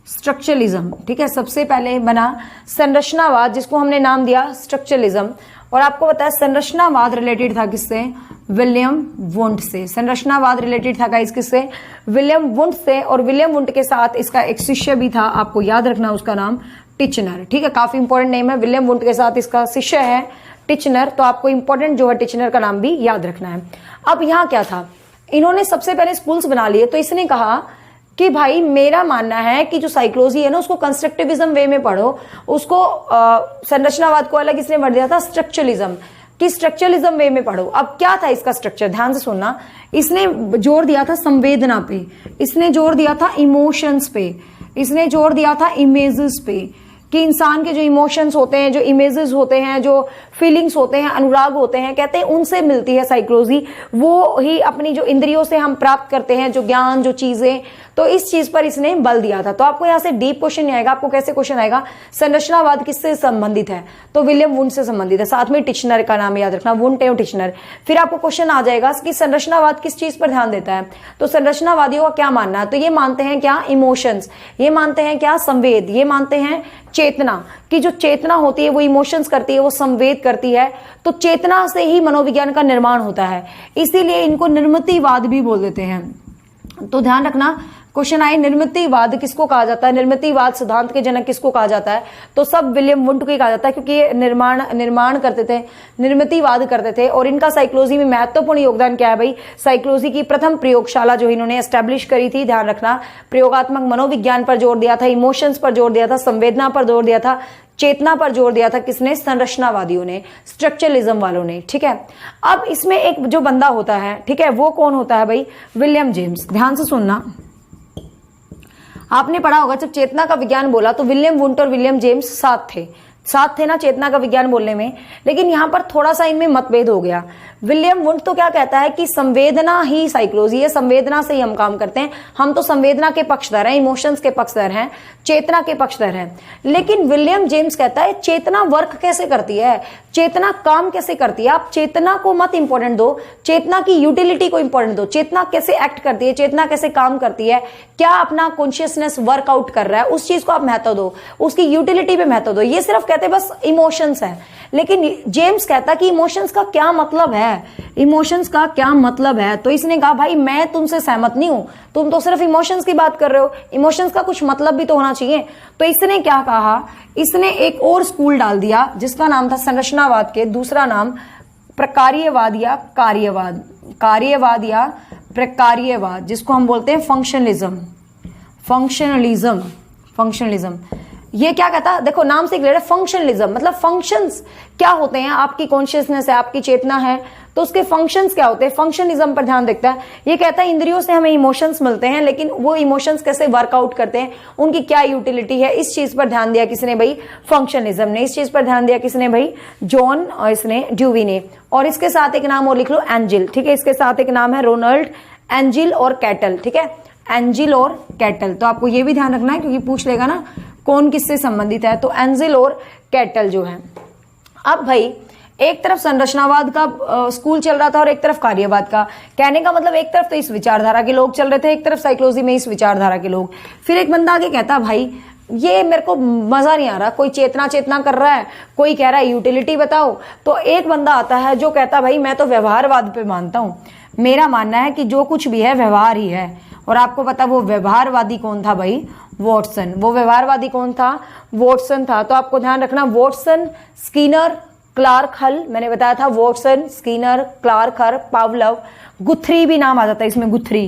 स्ट्रक्चरलिज्म। ठीक है, सबसे पहले बना संरचनावाद, जिसको हमने नाम दिया स्ट्रक्चरलिज्म। और आपको पता है संरचनावाद रिलेटेड था किससे, विलियम वुंट से। संरचनावाद रिलेटेड था गाइस किससे, विलियम वुंट से। और विलियम वुंट के साथ इसका एक शिष्य भी था, आपको याद रखना उसका नाम टिचनर। ठीक है, काफी इंपॉर्टेंट नेम है। विलियम वुंट के साथ इसका शिष्य है टिचनर, तो आपको इंपॉर्टेंट जो है टिचनर का नाम भी याद रखना है। अब यहां क्या था, इन्होंने सबसे पहले स्कूल्स बना लिए। तो इसने कहा कि भाई मेरा मानना है कि जो साइकोलॉजी है ना, उसको कंस्ट्रक्टिविज्म वे में पढ़ो। उसको संरचनावाद को अलग इसने वर्ड दिया था स्ट्रक्चरलिज्म, कि स्ट्रक्चरलिज्म वे में पढ़ो। अब क्या था इसका स्ट्रक्चर, ध्यान से सुनना। इसने जोर दिया था संवेदना पे, इसने जोर दिया था इमोशंस पे, इसने जोर दिया था इमेजेस पे, कि इंसान के जो इमोशंस होते हैं, जो इमेजेस होते हैं, जो फीलिंग्स होते हैं, अनुराग होते हैं, कहते हैं उनसे मिलती है साइकोलॉजी। वो ही अपनी जो इंद्रियों से हम प्राप्त करते हैं, जो ज्ञान, जो चीजें, तो इस चीज पर इसने बल दिया था। तो आपको यहां से डीप क्वेश्चन नहीं आएगा। आपको कैसे क्वेश्चन आएगा, संरचनावाद किससे संबंधित है, तो विलियम वुंड से संबंधित है। साथ में टिचनर का नाम याद रखना, वुंड एवं टिचनर। फिर आपको क्वेश्चन आ जाएगा कि संरचनावाद किस चीज पर ध्यान देता है, तो संरचनावादियों का क्या मानना है, तो ये मानते हैं क्या, इमोशंस, ये मानते हैं क्या, संवेद, ये मानते हैं चेतना, कि जो चेतना होती है वो इमोशंस करती है, वो संवेद करती है, तो चेतना से ही मनोविज्ञान का निर्माण होता है। इसीलिए इनको निर्मितिवाद भी बोल देते हैं। तो ध्यान रखना, क्वेश्चन आए निर्मितिवाद किसको कहा जाता है, निर्मितिवाद सिद्धांत के जनक किसको कहा जाता है, तो सब विलियम वुंड को ही कहा जाता है, क्योंकि ये निर्माण करते थे, निर्मितिवाद करते थे। और इनका साइकोलॉजी में महत्वपूर्ण योगदान क्या है भाई, साइकोलॉजी की प्रथम प्रयोगशाला जो इन्होंने एस्टैब्लिश करी थी, ध्यान रखना, प्रयोगात्मक मनोविज्ञान पर जोर दिया था, इमोशंस पर जोर दिया था, संवेदना पर जोर दिया था, चेतना पर जोर दिया था, किसने, संरचनावादियों ने, स्ट्रक्चरलिज्म वालों ने। ठीक है, अब इसमें एक जो बंदा होता है, ठीक है, वो कौन होता है भाई, विलियम जेम्स। ध्यान से सुनना, आपने पढ़ा होगा जब चेतना का विज्ञान बोला तो विलियम वुंड और विलियम जेम्स साथ थे ना चेतना का विज्ञान बोलने में। लेकिन यहां पर थोड़ा सा इनमें मतभेद हो गया। विलियम वुंड तो क्या कहता है कि संवेदना ही साइकोलॉजी है, संवेदना से ही हम काम करते हैं, हम तो संवेदना के पक्षधर हैं, इमोशंस के पक्षधर हैं, चेतना के पक्षधर हैं। लेकिन विलियम जेम्स कहता है चेतना वर्क कैसे करती है, चेतना काम कैसे करती है, आप चेतना को मत इंपॉर्टेंट दो, चेतना की यूटिलिटी को इंपॉर्टेंट दो, चेतना कैसे एक्ट करती है, चेतना कैसे काम करती है, क्या अपना कॉन्शियसनेस वर्कआउट कर रहा है, उस चीज को आप महत्व दो, उसकी यूटिलिटी पे महत्व दो। ये सिर्फ कहते बस इमोशंस है। लेकिन जेम्स कहता कि इमोशंस का क्या मतलब है, इमोशंस का क्या मतलब है, तो इसने कहा भाई मैं तुमसे सहमत नहीं हूं, तुम तो सिर्फ इमोशंस की बात कर रहे हो, इमोशंस का कुछ मतलब भी तो होना चाहिए। तो इसने क्या कहा, इसने एक और स्कूल डाल दिया जिसका नाम था संरचनावाद के दूसरा नाम प्रकार्यवाद या कार्यवाद, कार्यवाद या प्रकार्यवाद, जिसको हम बोलते हैं फंक्शनलिज्म। फंक्शनलिज्म, फंक्शनलिज्म ये क्या कहता, देखो नाम से क्लियर है, फंक्शनलिज्म मतलब फंक्शंस क्या होते हैं, आपकी कॉन्शियसनेस है, आपकी चेतना है, तो उसके फंक्शंस क्या होते हैं, फंक्शनलिज्म पर ध्यान देखता है। ये कहता है इंद्रियों से हमें इमोशंस मिलते हैं, लेकिन वो इमोशंस कैसे वर्कआउट करते हैं, उनकी क्या यूटिलिटी है, इस चीज पर ध्यान दिया किसने भाई, फंक्शनलिज्म ने। इस चीज पर ध्यान दिया किसने भाई, जॉन और इसने ड्यूवी ने। और इसके साथ एक नाम और लिख लो, एंजिल। ठीक है, इसके साथ एक नाम है रोनाल्ड एंजिल और कैटल। ठीक है, एंजिल और कैटल, तो आपको ये भी ध्यान रखना है क्योंकि पूछ लेगा ना कौन किससे संबंधित है, तो एंजिल और कैटल जो है। अब भाई एक तरफ संरचनावाद का स्कूल चल रहा था और एक तरफ कार्यवाद का। कहने का मतलब एक तरफ तो इस विचारधारा के लोग चल रहे थे, एक तरफ साइकोलॉजी में इस विचारधारा के लोग। फिर एक बंदा आगे कहता भाई ये मेरे को मजा नहीं आ रहा, कोई चेतना चेतना कर रहा है, कोई कह रहा है यूटिलिटी बताओ। तो एक बंदा आता है जो कहता भाई मैं तो व्यवहारवाद पे मानता हूं, मेरा मानना है कि जो कुछ भी है व्यवहार ही है। और आपको पता वो व्यवहारवादी कौन था भाई, वॉटसन। वो व्यवहारवादी कौन था, वॉटसन था। तो आपको ध्यान रखना वॉटसन, स्किनर, क्लार्क हल, मैंने बताया था वॉटसन, स्किनर, क्लार्क हल, पावलव, गुथरी भी नाम आ जाता है इसमें, गुथरी।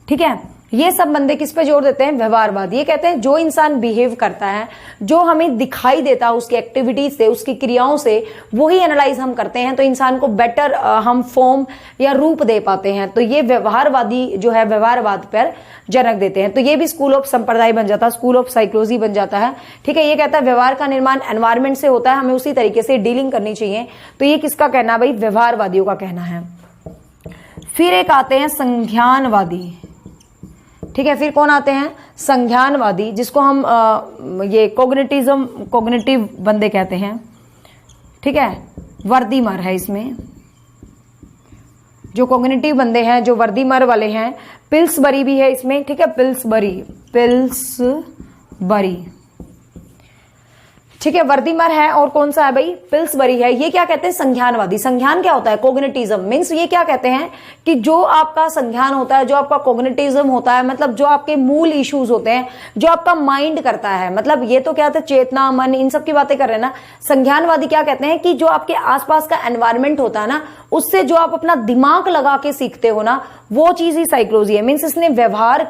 ठीक है, ये सब बंदे किस पे जोर देते हैं, व्यवहारवाद। ये कहते हैं जो इंसान बिहेव करता है, जो हमें दिखाई देता है उसकी एक्टिविटीज से, उसकी क्रियाओं से, वही एनालाइज हम करते हैं तो इंसान को बेटर हम फॉर्म या रूप दे पाते हैं। तो ये व्यवहारवादी जो है व्यवहारवाद पर जनक देते हैं। तो ये भी स्कूल ऑफ संप्रदाय बन जाता है, स्कूल ऑफ साइकोलॉजी बन जाता है। ठीक है, ये कहता है व्यवहार का निर्माण एनवायरमेंट से होता है, हमें उसी तरीके से डीलिंग करनी चाहिए। तो ये किसका कहना भाई, व्यवहारवादियों का कहना है। फिर एक आते हैं संज्ञानवादी। ठीक है, फिर कौन आते हैं, संज्ञानवादी, जिसको हम ये कोग्निटिव बंदे कहते हैं। ठीक है, वर्दीमर है इसमें, जो कोग्निटिव बंदे हैं, जो वर्दीमर वाले हैं। पिल्सबरी भी है इसमें। ठीक है, पिल्सबरी, ठीक है, वर्दीमर है और कौन सा है भाई, पिल्सबरी है। ये क्या कहते हैं, संज्ञानवादी। संज्ञान क्या होता है, कोग्निटिज्म मीन्स ये क्या कहते हैं कि जो आपका संज्ञान होता है, जो आपका कोग्निटिज्म होता है, मतलब जो आपके मूल इश्यूज होते हैं, जो आपका माइंड करता है, मतलब ये तो क्या होता है, चेतना, मन, इन सब की बातें कर रहे हैं ना। संज्ञानवादी क्या कहते हैं कि जो आपके आसपास का एनवायरमेंट होता है ना, उससे जो आप अपना दिमाग लगा के सीखते हो ना, वो चीज ही साइकोलॉजी है। मीन्स इसने व्यवहार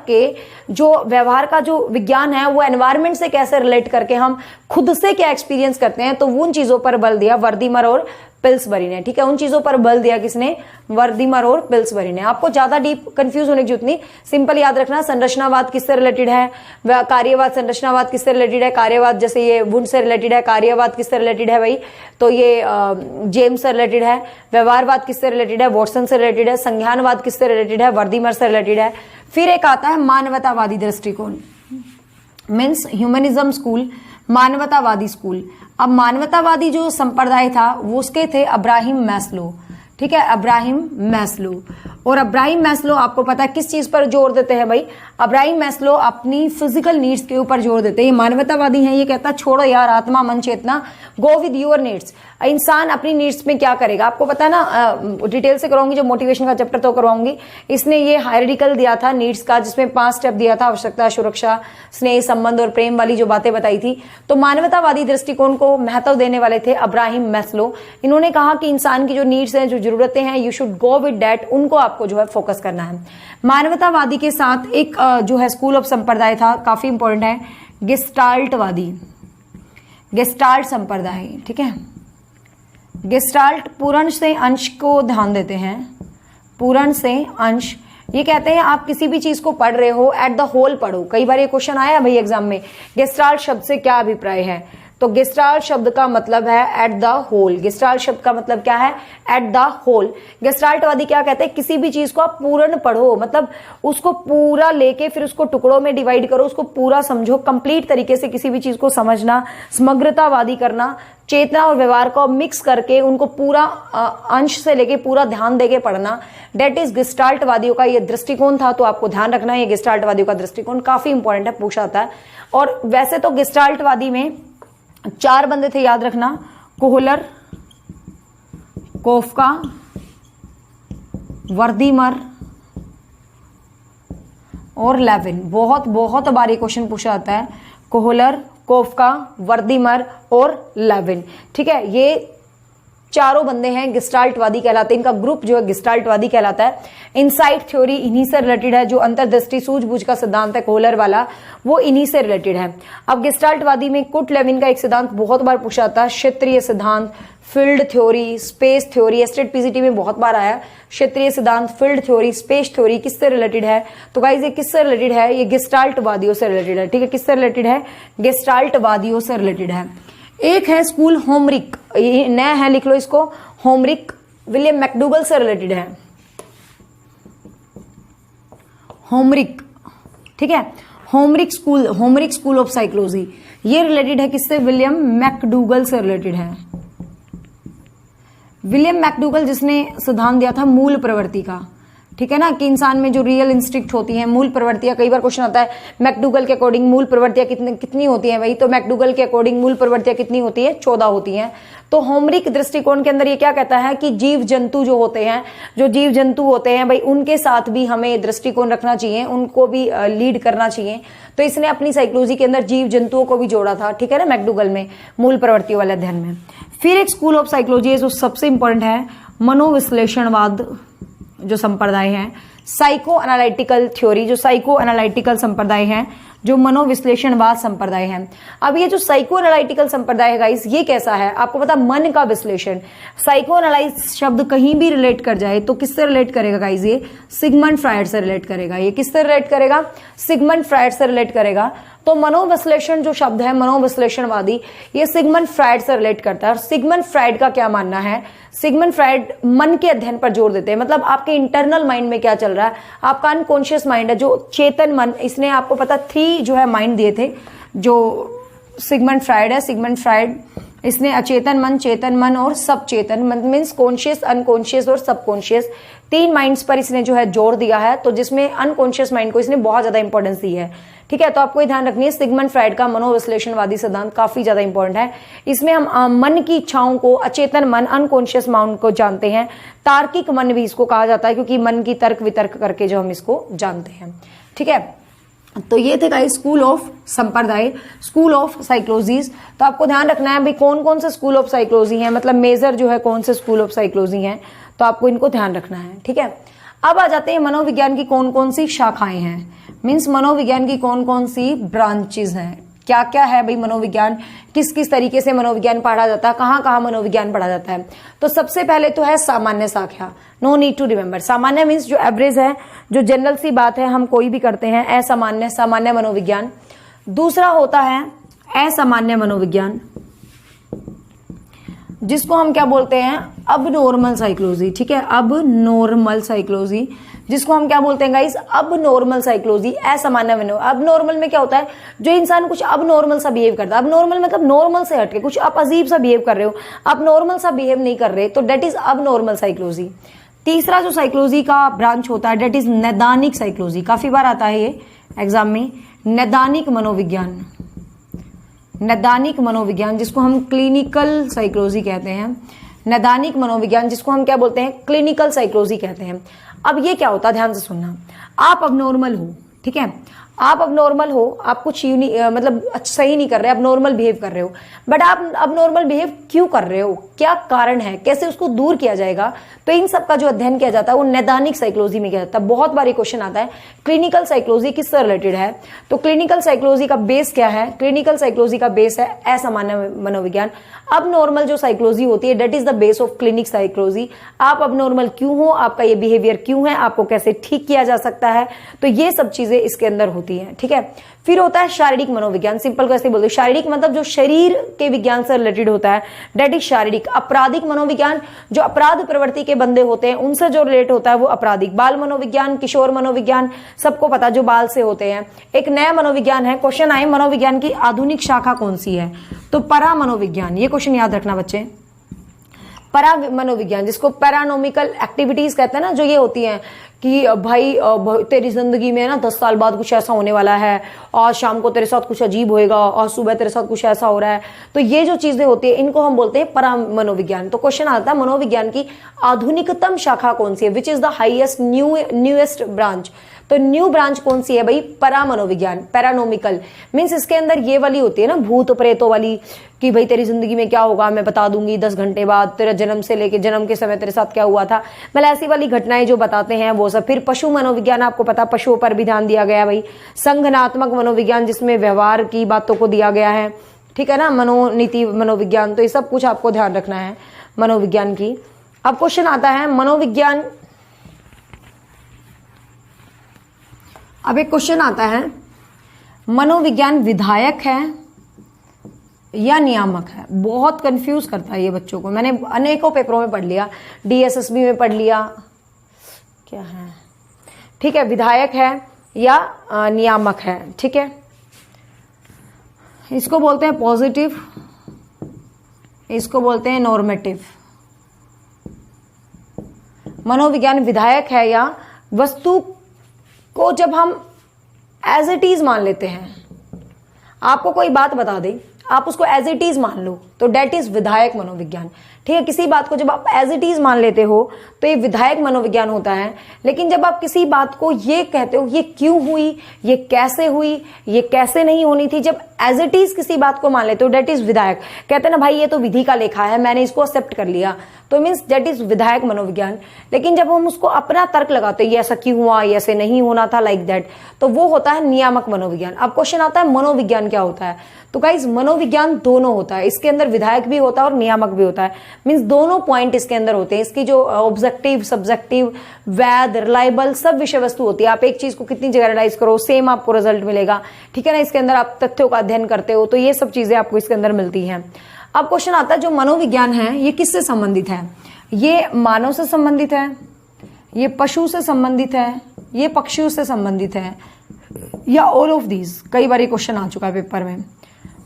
का जो विज्ञान है वो एनवायरमेंट से कैसे रिलेट करके हम खुद से क्या एक्सपीरियंस करते हैं, तो उन चीजों पर बल दिया वर्दीमर और पिल्सबरी ने, ठीक है। उन चीजों पर बल दिया किसने, वर्दीमर और पिल्सबरी ने। आपको ज्यादा डीप कंफ्यूज होने की जरूरत नहीं, सिंपल याद रखना संरचनावाद किससे रिलेटेड है, कार्यवाद संरचनावाद किससे रिलेटेड है, कार्यवाद जैसे ये वुंड से रिलेटेड है, कार्यवाद किससे रिलेटेड है भाई, तो ये जेम्स से रिलेटेड है। व्यवहारवाद किससे रिलेटेड है, वॉटसन से रिलेटेड है। संज्ञानवाद किससे रिलेटेड है, वर्दीमर से रिलेटेड है। फिर एक आता है मानवतावादी दृष्टिकोण, मीन्स ह्यूमनिज्म स्कूल, मानवतावादी स्कूल। अब मानवतावादी जो संप्रदाय था वो उसके थे अब्राहिम मैस्लो, ठीक है, अब्राहिम मैस्लो। और अब्राहिम मैस्लो आपको पता है किस चीज पर जोर देते हैं भाई, अब्राहिम मैस्लो अपनी फिजिकल नीड्स के ऊपर जोर देते हैं। ये मानवतावादी है, ये कहता है छोड़ो यार आत्मा मन चेतना, गो विद योर नीड्स। इंसान अपनी नीड्स में क्या करेगा आपको पता है ना, डिटेल से करवाऊंगी, जो मोटिवेशन का चैप्टर तो करवाऊंगी। इसने ये हायरार्किकल दिया था नीड्स का, जिसमें 5 स्टेप दिया था, आवश्यकता, सुरक्षा, स्नेह, संबंध और प्रेम वाली जो बातें बताई थी। तो मानवतावादी दृष्टिकोण को महत्व देने वाले थे अब्राहिम मैस्लो। इन्होंने कहा कि इंसान की जो नीड्स हैं, जो जरूरतें हैं, you should go with that, उनको आपको जो है फोकस करना है। मानवतावादी के साथ एक जो है स्कूल ऑफ संप्रदाय था, काफी इंपॉर्टेंट है, गेस्टाल्टवादी, गेस्टाल्ट संप्रदाय, ठीक है। गेस्टाल्ट पूर्ण से अंश को ध्यान देते हैं, पूर्ण से अंश। ये कहते हैं आप किसी भी चीज को पढ़ रहे हो एट द होल पढ़ो। कई बार ये क्वेश्चन आया भाई एग्जाम में, गेस्टाल्ट शब्द से क्या अभिप्राय है, तो गेस्टाल्ट शब्द का मतलब है एट द होल। गेस्टाल्ट शब्द का मतलब क्या है, एट द होल। गेस्टाल्टवादी क्या कहते हैं, किसी भी चीज को आप पूर्ण पढ़ो, मतलब उसको पूरा लेके फिर उसको टुकड़ों में डिवाइड करो, उसको पूरा समझो, कंप्लीट तरीके से किसी भी चीज को समझना, समग्रतावादी करना, चेतना और व्यवहार को मिक्स करके उनको पूरा अंश से लेके पूरा ध्यान देके पढ़ना, डेट इज गेस्टाल्टवादियों का ये दृष्टिकोण था। तो आपको ध्यान रखना है ये गेस्टाल्टवादियों का दृष्टिकोण काफी इंपॉर्टेंट है, पूछा था। और वैसे तो गेस्टाल्टवादी में 4 बंदे थे, याद रखना, कोहलर, कोफका, वर्दीमर और लेविन। बहुत बहुत बार ये क्वेश्चन पूछा जाता है, कोहलर, कोफका, वर्दीमर और लेविन, ठीक है। ये चारों बंदे हैं गेस्टाल्टवादी कहलाते हैं, इनका ग्रुप जो है गेस्टाल्टवादी कहलाता है। इनसाइट थ्योरी इन्हीं से रिलेटेड है, जो अंतर्दृष्टि सूझबूझ का सिद्धांत है कोहलर वाला, वो इन्हीं से रिलेटेड है। अब गेस्टाल्टवादी में कुट लेविन का एक सिद्धांत बहुत बार पूछा था, क्षेत्रीय सिद्धांत, field theory, space theory, estate PGT में बहुत बार आया। क्षेत्रीय सिद्धांत, फील्ड थ्योरी, स्पेस थ्योरी किससे रिलेटेड है, तो गाइस ये किससे रिलेटेड है, ये गेस्टाल्टवादियों से रिलेटेड है, ठीक है। किससे रिलेटेड है, गेस्टाल्टवादियों से रिलेटेड है। एक है स्कूल होमरिक, ये नया है, लिख लो इसको, होमरिक विलियम मैकडूगल से रिलेटेड है, होमरिक, ठीक है। होमरिक स्कूल ऑफ साइकोलॉजी, ये रिलेटेड है किससे, विलियम मैकडूगल से रिलेटेड है। विलियम मैकडूगल जिसने सिद्धांत दिया था मूल प्रवृत्ति का, ठीक है ना, कि इंसान में जो रियल इंस्टिंक्ट होती है, मूल प्रवृत्तियां, कई बार क्वेश्चन आता है मैकडूगल के अकॉर्डिंग मूल प्रवृत्तियां कितनी होती हैं भाई, तो मैकडूगल के अकॉर्डिंग मूल प्रवृत्तियां कितनी होती है, 14 होती हैं। तो होमरिक दृष्टिकोण के अंदर ये क्या कहता है कि जीव जंतु जो होते हैं, जो जीव जंतु होते हैं भाई, उनके साथ भी हमें दृष्टिकोण रखना चाहिए, उनको भी लीड करना चाहिए। तो इसने अपनी साइकोलॉजी के अंदर जीव जंतुओं को भी जोड़ा था, ठीक है ना, मैकडूगल में मूल प्रवृत्तियों वाले अध्ययन में। फिर एक स्कूल ऑफ साइकोलॉजी है जो सबसे इंपॉर्टेंट है, मनोविश्लेषणवाद जो संप्रदाय है, साइको एनालिटिकल थ्योरी, जो साइको एनालिटिकल संप्रदाय है, जो मनोविश्लेषणवाद संप्रदाय है। अब ये जो साइको एनालिटिकल संप्रदाय है गाइस, ये कैसा है आपको पता, मन का विश्लेषण। साइको एनालाइज शब्द कहीं भी रिलेट कर जाए तो किससे रिलेट करेगा गाइस, ये सिगमंड फ्रायड से रिलेट करेगा। ये किससे रिलेट करेगा, सिगमंड फ्रायड से रिलेट करेगा। तो मनोविश्लेषण जो शब्द है, मनोविश्लेषणवादी, ये सिगमंड फ्रायड से रिलेट करता है। और सिगमंड फ्रायड का क्या मानना है, सिगमंड फ्रायड मन के अध्ययन पर जोर देते हैं, मतलब आपके इंटरनल माइंड में क्या चल रहा है, आपका अनकॉन्शियस माइंड है, जो चेतन मन, इसने आपको पता 3 जो है माइंड दिए थे, जो सिगमंड फ्रायड है। सिगमंड फ्रायड इसने अचेतन मन, चेतन मन और सब चेतन मन, मीन्स कॉन्शियस, अनकॉन्शियस और सबकॉन्शियस, 3 माइंड्स पर इसने जो है जोर दिया है। तो जिसमें अनकॉन्शियस माइंड को इसने बहुत ज्यादा इंपॉर्टेंस दी है, ठीक है। तो आपको ये ध्यान रखनी है, सिगमंड फ्रायड का मनोविश्लेषणवादी सिद्धांत काफी ज्यादा इंपॉर्टेंट है। इसमें हम मन की इच्छाओं को, अचेतन मन, अनकॉन्शियस माइंड को जानते हैं। तार्किक मन भी इसको कहा जाता है, क्योंकि मन की तर्क वितर्क करके जो हम इसको जानते हैं, ठीक है। तो ये थे गाइस स्कूल ऑफ संप्रदाय, स्कूल ऑफ साइकोलॉजीज। तो आपको ध्यान रखना है भाई कौन कौन से स्कूल ऑफ साइकोलॉजी हैं, मतलब मेजर जो है कौन से स्कूल ऑफ साइकोलॉजी हैं, तो आपको इनको ध्यान रखना है, ठीक है। अब आ जाते हैं मनोविज्ञान की कौन कौन सी शाखाएं हैं, मीन्स मनोविज्ञान की कौन कौन सी ब्रांचेज हैं, क्या क्या है भाई मनोविज्ञान, किस किस तरीके से मनोविज्ञान पढ़ा जाता है, कहाँ कहाँ मनोविज्ञान पढ़ा जाता है। तो सबसे पहले तो है सामान्य शाखा, नो नीड टू रिमेंबर। सामान्य मीन्स जो एवरेज है, जो जनरल सी बात है, हम कोई भी करते हैं। असामान्य, सामान्य मनोविज्ञान। दूसरा होता है असामान्य मनोविज्ञान, जिसको हम क्या बोलते हैं, अब नॉर्मल साइकोलॉजी। ठीक है, अब नॉर्मल साइकोलॉजी, जिसको हम क्या बोलते हैं गाइस, अब नॉर्मल साइकोलॉजी। असामान्य अब नॉर्मल में क्या होता है, जो इंसान कुछ अब नॉर्मल सा बिहेव करता है। अब नॉर्मल मतलब नॉर्मल से हटके कुछ आप अजीब सा बिहेव कर रहे हो, आप नॉर्मल सा बिहेव नहीं कर रहे, तो डेट इज अब नॉर्मल साइकोलॉजी। तीसरा जो साइकोलॉजी का ब्रांच होता है डेट इज नैदानिक साइकोलॉजी। काफी बार आता है ये एग्जाम में, नैदानिक मनोविज्ञान। नैदानिक मनोविज्ञान जिसको हम क्लिनिकल साइकोलॉजी कहते हैं, नैदानिक मनोविज्ञान जिसको हम क्या बोलते हैं, क्लिनिकल साइकोलॉजी कहते हैं। अब ये क्या होता है, ध्यान से सुनना। आप अब नॉर्मल हो, ठीक है, आप अब नॉर्मल हो, आप कुछ मतलब सही नहीं कर रहे, आप नॉर्मल बिहेव कर रहे हो, बट आप अब नॉर्मल बिहेव क्यों कर रहे हो, क्या कारण है, कैसे उसको दूर किया जाएगा, तो इन सब का जो अध्ययन किया जाता है वो नैदानिक साइकोलॉजी में किया जाता है। बहुत बार क्वेश्चन आता है क्लिनिकल साइकोलॉजी किससे रिलेटेड है, तो क्लिनिकल साइकोलॉजी का बेस क्या है, क्लिनिकल साइकोलॉजी का बेस है असामान्य मनोविज्ञान। अब नॉर्मल जो साइकोलॉजी होती है that is the base of clinic psychology. आप अब नॉर्मल क्यों हो, आपका ये बिहेवियर क्यों है, आपको कैसे ठीक किया जा सकता है, तो ये सब चीजें इसके अंदर होती हैं। ठीक है, फिर होता है शारीरिक मनोविज्ञान। सिंपल कैसे बोलते हैं, शारीरिक मतलब जो शरीर के विज्ञान से रिलेटेड होता है डेट इज शारीरिक। आपराधिक मनोविज्ञान, जो अपराध प्रवृत्ति के बंदे होते हैं उनसे जो रिलेट होता है वो आपराधिक। बाल मनोविज्ञान, किशोर मनोविज्ञान, सबको पता जो बाल से होते हैं। एक नया मनोविज्ञान है, क्वेश्चन आए मनोविज्ञान की आधुनिक शाखा कौन सी है, तो परा मनोविज्ञान। ये क्वेश्चन याद रखना बच्चे, परा मनोविज्ञान जिसको पैरानोमिकल एक्टिविटीज कहते हैं ना, जो ये होती हैं कि भाई तेरी जिंदगी में ना 10 साल बाद कुछ ऐसा होने वाला है, और शाम को तेरे साथ कुछ अजीब होएगा, और सुबह तेरे साथ कुछ ऐसा हो रहा है, तो ये जो चीजें होती है इनको हम बोलते हैं परा मनोविज्ञान। तो क्वेश्चन आता है मनोविज्ञान की आधुनिकतम शाखा कौन सी है, which is the highest newest branch. तो न्यू ब्रांच कौन सी है भाई, परा मनोविज्ञान, पैरानोमिकल। मीन्स इसके अंदर ये वाली होती है ना भूत प्रेतों वाली, कि भाई तेरी जिंदगी में क्या होगा मैं बता दूंगी 10 घंटे बाद, तेरा जन्म से लेके जन्म के समय तेरे साथ क्या हुआ था, मतलब ऐसी वाली घटनाएं जो बताते हैं वो सब। फिर पशु मनोविज्ञान, आपको पता पशुओं पर भी ध्यान दिया गया भाई। संगठनात्मक मनोविज्ञान जिसमें व्यवहार की बातों को दिया गया है, ठीक है ना। मनोनीति मनोविज्ञान, तो ये सब कुछ आपको ध्यान रखना है मनोविज्ञान की। अब क्वेश्चन आता है मनोविज्ञान, अब एक क्वेश्चन आता है मनोविज्ञान विधायक है या नियामक है। बहुत कंफ्यूज करता है ये बच्चों को, मैंने अनेकों पेपरों में पढ़ लिया, डीएसएसबी में पढ़ लिया, क्या है, ठीक है, विधायक है या नियामक है। ठीक है, इसको बोलते हैं पॉजिटिव, इसको बोलते हैं नॉर्मेटिव। मनोविज्ञान विधायक है या वस्तु को जब हम एज इट इज मान लेते हैं, आपको कोई बात बता दे, आप उसको एज इट इज मान लो, तो डेट इज विधायक मनोविज्ञान। ठीक है, किसी बात को जब आप एज इट इज मान लेते हो तो ये विधायक मनोविज्ञान होता है। लेकिन जब आप किसी बात को ये कहते हो, ये क्यों हुई, ये कैसे हुई, ये कैसे नहीं होनी थी, जब एज इट इज किसी बात को मान लेते हो डेट इज विधायक। कहते हैं ना भाई ये तो विधि का लेखा है, मैंने इसको एक्सेप्ट कर लिया, तो मीन्स डेट इज विधायक मनोविज्ञान। लेकिन जब हम उसको अपना तर्क लगाते हैं, ये ऐसा क्यों हुआ, ये ऐसे नहीं होना था, लाइक दैट, तो वो होता है नियामक मनोविज्ञान। अब क्वेश्चन आता है मनोविज्ञान क्या होता है, तो गाइस मनोविज्ञान दोनों होता है, इसके अंदर विधायक भी होता है और नियामक भी होता है। मीन्स दोनों पॉइंट इसके अंदर होते हैं। इसकी जो ऑब्जेक्टिव, सब्जेक्टिव, वैध, रिलायबल सब विषय वस्तु होती है। आप एक चीज को कितनी जगह एनालाइज करो, सेम आपको रिजल्ट मिलेगा। ठीक है ना, इसके अंदर आप तथ्यों का अध्ययन करते हो, तो ये सब चीजें आपको इसके अंदर मिलती हैं। अब क्वेश्चन आता है जो मनोविज्ञान है ये किससे संबंधित है, ये मानव से संबंधित है, ये पशु से संबंधित है, ये पक्षियों से संबंधित है, या ऑल ऑफ दीज। कई बार ये क्वेश्चन आ चुका है पेपर में,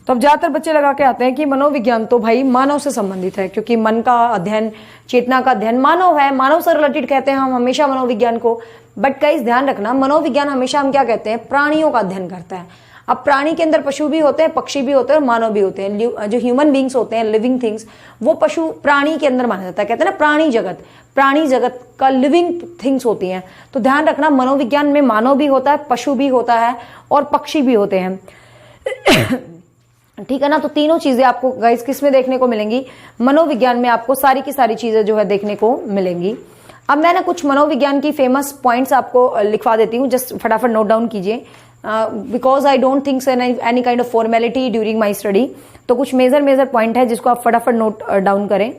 तो अब ज्यादातर बच्चे लगा के आते हैं कि मनोविज्ञान तो भाई मानव से संबंधित है, क्योंकि मन का अध्ययन, चेतना का अध्ययन मानव है, मानव से रिलेटेड कहते हैं हम हमेशा मनोविज्ञान को। बट गाइस ध्यान रखना, मनोविज्ञान हमेशा हम क्या कहते हैं, प्राणियों का अध्ययन करता है। अब प्राणी के अंदर पशु भी होते हैं, पक्षी भी होते हैं और मानव भी होते हैं। जो ह्यूमन बींग्स होते हैं, लिविंग थिंग्स, वो पशु प्राणी के अंदर माना जाता है। कहते हैं ना प्राणी जगत, प्राणी जगत का लिविंग थिंग्स होती हैं। तो ध्यान रखना मनोविज्ञान में मानव भी होता है, पशु भी होता है और पक्षी भी होते हैं। ठीक है ना, तो तीनों चीजें आपको गाइस किस में देखने को मिलेंगी, मनोविज्ञान में आपको सारी की सारी चीजें जो है देखने को मिलेंगी। अब मैं ना कुछ मनोविज्ञान की फेमस पॉइंट्स आपको लिखवा देती हूँ, जस्ट फटाफट नोट डाउन कीजिए। Because I don't think any kind of formality during my study. तो कुछ मेजर पॉइंट है जिसको आप फटाफट नोट डाउन करें।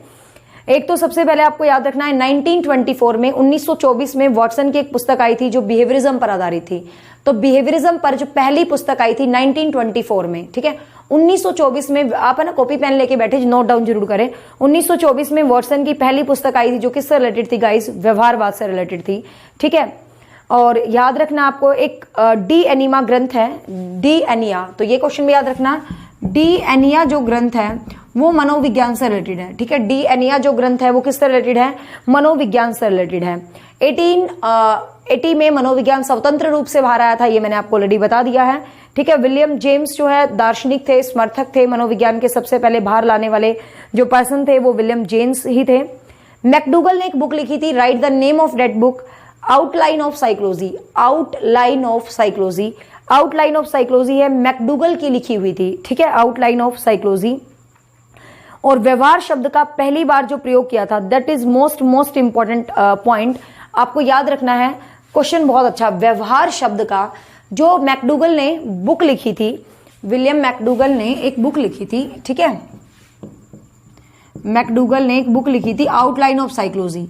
एक तो सबसे पहले आपको याद रखना है 1924 में 1924 में वॉटसन की एक पुस्तक आई थी जो बिहेवियरिज्म पर आधारित थी। तो बिहेवियरिज्म पर जो पहली पुस्तक आई थी 1924 में, ठीक है। 1924 में आप है ना कॉपी पेन लेके बैठे, नोट डाउन जरूर करें। 1924 में वॉटसन की पहली पुस्तक आई थी जो किससे रिलेटेड थी गाइस, व्यवहारवाद से रिलेटेड थी, ठीक है। और याद रखना आपको एक डी एनिमा ग्रंथ है, डी एनिया, तो ये क्वेश्चन भी याद रखना। डी एनिया जो ग्रंथ है वो मनोविज्ञान से रिलेटेड है, ठीक है। डी एनिया जो ग्रंथ है वो किससे रिलेटेड है, मनोविज्ञान से रिलेटेड है। 1880 में मनोविज्ञान स्वतंत्र रूप से बाहर आया था, ये मैंने आपको ऑलरेडी बता दिया है, ठीक है। विलियम जेम्स जो है दार्शनिक थे, समर्थक थे, मनोविज्ञान के सबसे पहले बाहर लाने वाले जो पर्सन थे वो विलियम जेम्स ही थे। मैकडूगल ने एक बुक लिखी थी, right the name of that book, outline of psychology. Outline of psychology, outline of psychology है मैकडूगल की लिखी हुई थी, ठीक है, आउटलाइन ऑफ साइकोलॉजी। और व्यवहार शब्द का पहली बार जो प्रयोग किया था, that is most important point, आपको याद रखना है, क्वेश्चन बहुत अच्छा। व्यवहार शब्द का जो मैकडूगल ने बुक लिखी थी, विलियम मैकडूगल ने एक बुक लिखी थी, ठीक है, मैकडूगल ने एक बुक लिखी थी आउटलाइन ऑफ साइकोलॉजी,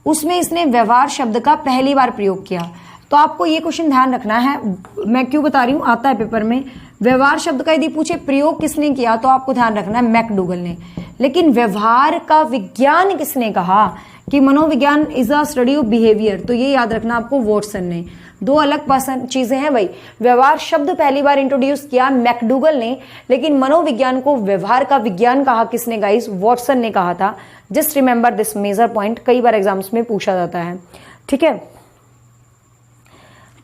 उसमें इसने व्यवहार शब्द का पहली बार प्रयोग किया। तो आपको ये क्वेश्चन ध्यान रखना है, मैं क्यों बता रही हूं, आता है पेपर में। व्यवहार शब्द का यदि पूछे प्रयोग किसने किया तो आपको ध्यान रखना है मैकडूगल ने, लेकिन व्यवहार का विज्ञान किसने कहा कि मनोविज्ञान is a study of behaviour, तो ये याद रखना आपको वॉटसन ने। दो अलग चीजें हैं भाई, व्यवहार शब्द पहली बार इंट्रोड्यूस किया मैकडूगल ने, लेकिन मनोविज्ञान को व्यवहार का विज्ञान कहा किसने गाइस, वॉटसन ने कहा था। Just remember this major point, कई बार एग्जाम्स में पूछा जाता है, ठीक है,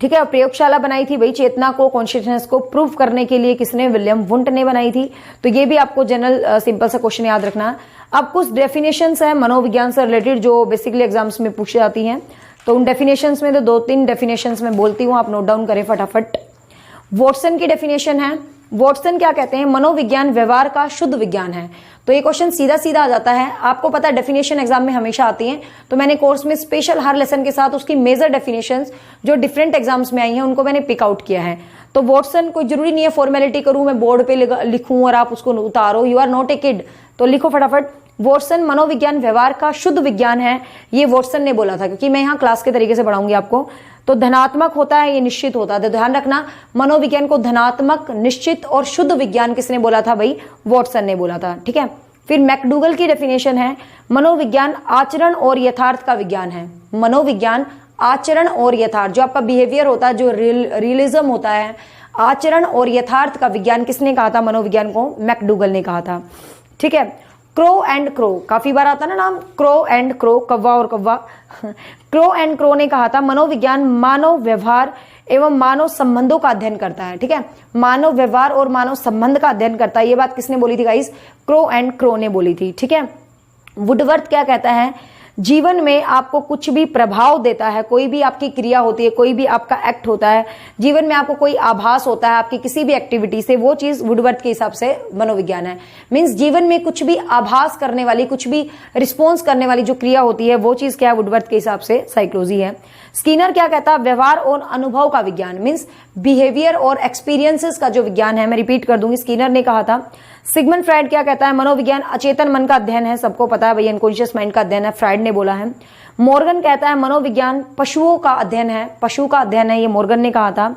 ठीक है। प्रयोगशाला बनाई थी भाई चेतना को, कॉन्शियसनेस को प्रूव करने के लिए, किसने, विलियम वुंट ने बनाई थी। तो ये भी आपको जनरल सिंपल सा क्वेश्चन याद रखना। अब कुछ डेफिनेशंस है मनोविज्ञान से रिलेटेड जो बेसिकली एग्जाम्स में पूछी जाती हैं, तो उन डेफिनेशंस में तो 2-3 डेफिनेशंस में बोलती हूं, आप नोट डाउन करें फटाफट। वॉटसन की डेफिनेशन है, वॉटसन क्या कहते हैं, मनोविज्ञान व्यवहार का शुद्ध विज्ञान है। तो ये क्वेश्चन सीधा सीधा आ जाता है, आपको पता है डेफिनेशन एग्जाम में हमेशा आती हैं, तो मैंने कोर्स में स्पेशल हर लेसन के साथ उसकी मेजर डेफिनेशंस जो डिफरेंट एग्जाम्स में आई हैं उनको मैंने पिक आउट किया है। तो वॉटसन कोई जरूरी नहीं है फॉर्मेलिटी करूं, मैं बोर्ड पे लिखूं और आप उसको उतारो, you are not a kid, तो लिखो फटाफट। वॉटसन मनोविज्ञान व्यवहार का शुद्ध विज्ञान है, ये वॉटसन ने बोला था, क्योंकि मैं यहाँ क्लास के तरीके से पढ़ाऊंगी आपको। तो धनात्मक होता है, ये निश्चित होता है, तो ध्यान रखना मनोविज्ञान को धनात्मक, निश्चित और शुद्ध विज्ञान किसने बोला था भाई, वॉटसन ने बोला था, ठीक है। फिर मैकडूगल की डेफिनेशन है, मनोविज्ञान आचरण और यथार्थ का विज्ञान है। मनोविज्ञान आचरण और यथार्थ, जो आपका बिहेवियर होता है, जो रियलिज्म होता है, आचरण और यथार्थ का विज्ञान किसने कहा था, मनोविज्ञान को मैकडूगल ने कहा था, ठीक है। क्रो एंड क्रो, काफी बार आता ना नाम, क्रो एंड क्रो, कौवा और कौवा। क्रो एंड क्रो ने कहा था मनोविज्ञान मानव व्यवहार एवं मानव संबंधों का अध्ययन करता है, ठीक है, मानव व्यवहार और मानव संबंध का अध्ययन करता है। ये बात किसने बोली थी गाइस, क्रो एंड क्रो ने बोली थी, ठीक है। वुडवर्थ क्या कहता है, जीवन में आपको कुछ भी प्रभाव देता है, कोई भी आपकी क्रिया होती है, कोई भी आपका एक्ट होता है, जीवन में आपको कोई आभास होता है आपकी किसी भी एक्टिविटी से, वो चीज वुडवर्थ के हिसाब से मनोविज्ञान है। मींस जीवन में कुछ भी आभास करने वाली, कुछ भी रिस्पॉन्स करने वाली जो क्रिया होती है वो चीज क्या है, वुडवर्थ के हिसाब से साइकोलॉजी है। स्किनर क्या कहता है, व्यवहार और अनुभव का विज्ञान, मींस बिहेवियर और एक्सपीरियंसेस का जो विज्ञान है, मैं रिपीट कर दूंगी, स्किनर ने कहा था। सिगमंड फ्राइड क्या कहता है, मनोविज्ञान अचेतन मन का अध्ययन है, सबको पता है भाई अनकॉन्शियस माइंड का अध्ययन है, फ्राइड ने बोला है। मॉर्गन कहता है मनोविज्ञान पशुओं का अध्ययन है, पशु का अध्ययन है, ये मॉर्गन ने कहा था।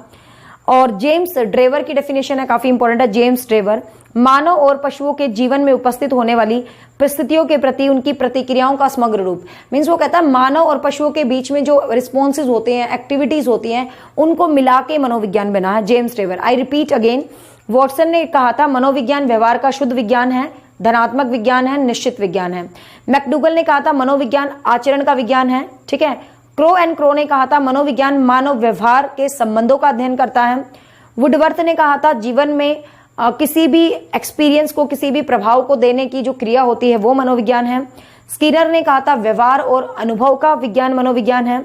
और जेम्स ड्रेवर की डेफिनेशन है, काफी इंपॉर्टेंट है, जेम्स ड्रेवर, मानव और पशुओं के जीवन में उपस्थित होने वाली परिस्थितियों के प्रति उनकी प्रतिक्रियाओं का समग्र रूप। मीन्स वो कहता है मानव और पशुओं के बीच में जो रिस्पॉन्सेज होते हैं, एक्टिविटीज होती हैं, उनको मिला के मनोविज्ञान बना है, James Drever. I repeat again, Watson ने कहा था मनोविज्ञान व्यवहार का शुद्ध विज्ञान है, धनात्मक विज्ञान है, निश्चित विज्ञान है। मैकडूगल ने कहा था मनोविज्ञान आचरण का विज्ञान है, ठीक है। क्रो एंड क्रो ने कहा था मनोविज्ञान मानव व्यवहार के संबंधों का अध्ययन करता है। वुडवर्थ ने कहा था जीवन में किसी भी एक्सपीरियंस को, किसी भी प्रभाव को देने की जो क्रिया होती है वो मनोविज्ञान है। स्किनर ने कहा था व्यवहार और अनुभव का विज्ञान मनोविज्ञान है।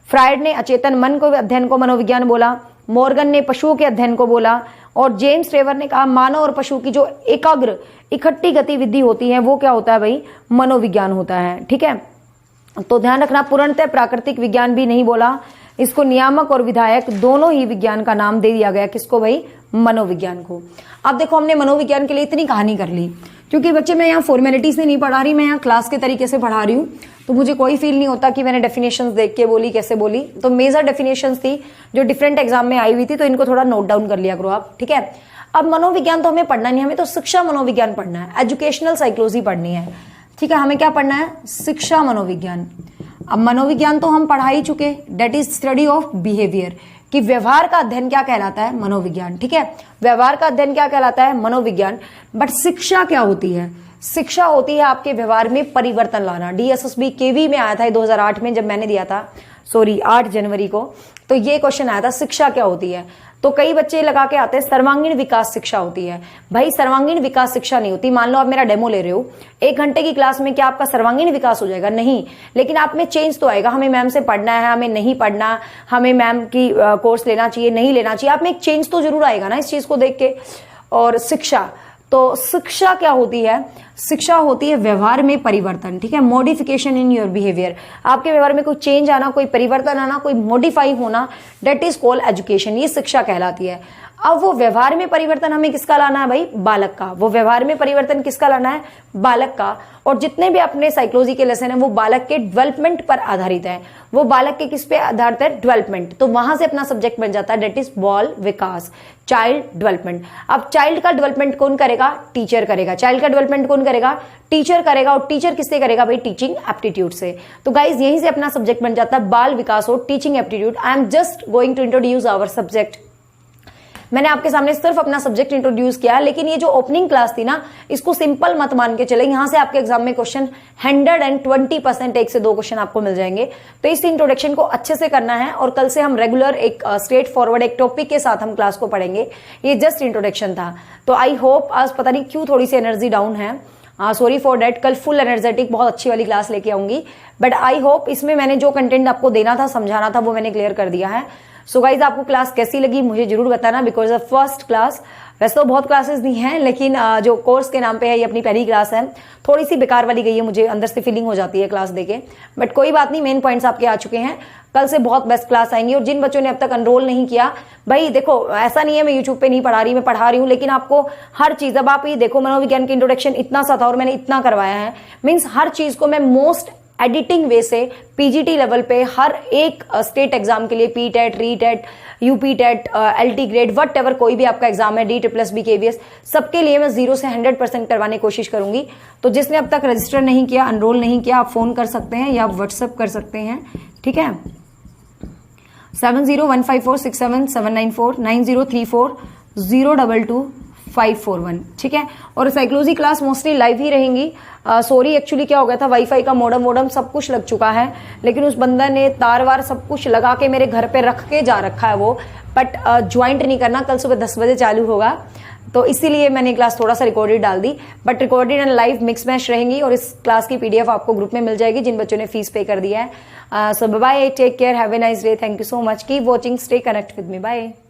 फ्राइड ने अचेतन मन को अध्ययन को मनोविज्ञान बोला। मॉर्गन ने पशुओं के अध्ययन को बोला। और जेम्स ड्रेवर ने कहा मानव और पशु की जो एकाग्र इकट्ठी गतिविधि होती है वो क्या होता है भाई, मनोविज्ञान होता है, ठीक है। तो ध्यान रखना, पूर्णतः प्राकृतिक विज्ञान भी नहीं बोला, इसको नियामक और विधायक दोनों ही विज्ञान का नाम दे दिया गया। किसको भाई? मनोविज्ञान को। अब देखो हमने मनोविज्ञान के लिए इतनी कहानी कर ली, क्योंकि बच्चे मैं यहाँ फॉर्मेलिटी से नहीं पढ़ा रही, मैं यहाँ क्लास के तरीके से पढ़ा रही हूँ, तो मुझे कोई फील नहीं होता कि मैंने डेफिनेशंस देख के बोली कैसे बोली। तो मेजर डेफिनेशंस थी जो डिफरेंट एग्जाम में आई हुई थी, तो इनको थोड़ा नोट डाउन कर लिया करो आप, ठीक है। अब मनोविज्ञान तो हमें पढ़ना नहीं, हमें तो शिक्षा मनोविज्ञान पढ़ना है, एजुकेशनल साइकोलॉजी पढ़नी है, ठीक है। हमें क्या पढ़ना है? शिक्षा मनोविज्ञान। अब मनोविज्ञान तो हम पढ़ा ही चुके, that is study of behaviour, कि व्यवहार का अध्ययन क्या कहलाता है? मनोविज्ञान, ठीक है। व्यवहार का अध्ययन क्या कहलाता है? मनोविज्ञान। बट शिक्षा क्या होती है? शिक्षा होती है आपके व्यवहार में परिवर्तन लाना। DSSB KV में आया था 2008 में, जब मैंने दिया था, 8 जनवरी को, तो ये क्वेश्चन आया था, शिक्षा क्या होती है। तो कई बच्चे लगा के आते हैं सर्वांगीण विकास शिक्षा होती है। भाई सर्वांगीण विकास शिक्षा नहीं होती। मान लो आप मेरा डेमो ले रहे हो, 1 घंटे की क्लास में क्या आपका सर्वांगीण विकास हो जाएगा? नहीं, लेकिन आप में चेंज तो आएगा। हमें मैम से पढ़ना है, हमें नहीं पढ़ना, हमें मैम की कोर्स लेना चाहिए, नहीं लेना चाहिए, आप में एक चेंज तो जरूर आएगा ना इस चीज को देख के। और शिक्षा, तो शिक्षा क्या होती है? शिक्षा होती है व्यवहार में परिवर्तन, ठीक है। मॉडिफिकेशन इन योर बिहेवियर, आपके व्यवहार में कोई चेंज आना, कोई परिवर्तन आना, कोई मॉडिफाई होना, डेट इज कॉल्ड एजुकेशन, ये शिक्षा कहलाती है। अब वो व्यवहार में परिवर्तन हमें किसका लाना है? भाई बालक का। वो व्यवहार में परिवर्तन किसका लाना है? बालक का। और जितने भी अपने साइकोलॉजी के लेसन है वो बालक के डेवलपमेंट पर आधारित है। वो बालक के किस पे आधारित है? डेवलपमेंट। तो वहां से अपना सब्जेक्ट बन जाता है, डेट इज बाल विकास, चाइल्ड डेवलपमेंट। अब चाइल्ड का डेवलपमेंट कौन करेगा? टीचर करेगा। चाइल्ड का डेवलपमेंट कौन करेगा? टीचर करेगा। और टीचर किससे करेगा? भाई टीचिंग एप्टीट्यूड से। तो गाइज यहीं से अपना सब्जेक्ट बन जाता है बाल विकास और teaching aptitude. I am just going to introduce our subject. मैंने आपके सामने सिर्फ अपना सब्जेक्ट इंट्रोड्यूस किया, लेकिन ये जो ओपनिंग क्लास थी ना, इसको सिंपल मत मान के चले। यहां से आपके एग्जाम में क्वेश्चन 120% 1 से 2 क्वेश्चन आपको मिल जाएंगे। तो इस इंट्रोडक्शन को अच्छे से करना है, और कल से हम रेगुलर एक स्ट्रेट फॉरवर्ड एक टॉपिक के साथ हम क्लास को पढ़ेंगे। ये जस्ट इंट्रोडक्शन था। तो आई होप, आज पता नहीं क्यों थोड़ी सी एनर्जी डाउन है, सॉरी फॉर डेट। कल फुल एनर्जेटिक बहुत अच्छी वाली क्लास लेके आऊंगी, बट आई होप इसमें मैंने जो कंटेंट आपको देना था, समझाना था, वो मैंने क्लियर कर दिया है। सो गाइज आपको क्लास कैसी लगी मुझे जरूर बताना, बिकॉज ऑफ फर्स्ट क्लास। वैसे तो बहुत क्लासेस नहीं है, लेकिन जो कोर्स के नाम पे है ये अपनी पहली क्लास है। थोड़ी सी बेकार वाली गई है, मुझे अंदर से फीलिंग हो जाती है क्लास देके, बट कोई बात नहीं, मेन पॉइंट्स आपके आ चुके हैं। कल से बहुत बेस्ट क्लास आएंगी। और जिन बच्चों ने अब तक एनरोल नहीं किया, भाई देखो ऐसा नहीं है मैं यूट्यूब पे नहीं पढ़ा रही, मैं पढ़ा रही हूँ, लेकिन आपको हर चीज, अब आप ये देखो मनोविज्ञान की इंट्रोडक्शन इतना सा था और मैंने इतना करवाया है, मीन्स हर चीज को मैं मोस्ट एडिटिंग वे से PGT लेवल पे हर एक स्टेट एग्जाम के लिए, PTET, RETET, UP-TET, LT grade, what ever कोई भी आपका एग्जाम है, DSSB KVS, सबके लिए मैं 0 से 100% करवाने की कोशिश करूंगी। तो जिसने अब तक रजिस्टर नहीं किया, एनरोल नहीं किया, आप फोन कर सकते हैं या आप व्हाट्सएप कर सकते हैं, ठीक है। 7015467794 9034022541, ठीक है। और साइकोलॉजी क्लास मोस्टली लाइव ही रहेंगी। सॉरी एक्चुअली क्या हो गया था, वाईफाई का मॉडम सब कुछ लग चुका है, लेकिन उस बंदा ने तार वार सब कुछ लगा के मेरे घर पे रख के जा रखा है वो, बट ज्वाइंट नहीं करना, कल सुबह 10 बजे चालू होगा, तो इसीलिए मैंने क्लास थोड़ा सा रिकॉर्डेड डाल दी। But recorded and live mix match रहेंगी, और इस क्लास की PDF आपको ग्रुप में मिल जाएगी जिन बच्चों ने फीस पे कर दिया है। So bye, take care, have a nice day, thank you so much, keep watching, stay connect with me, bye.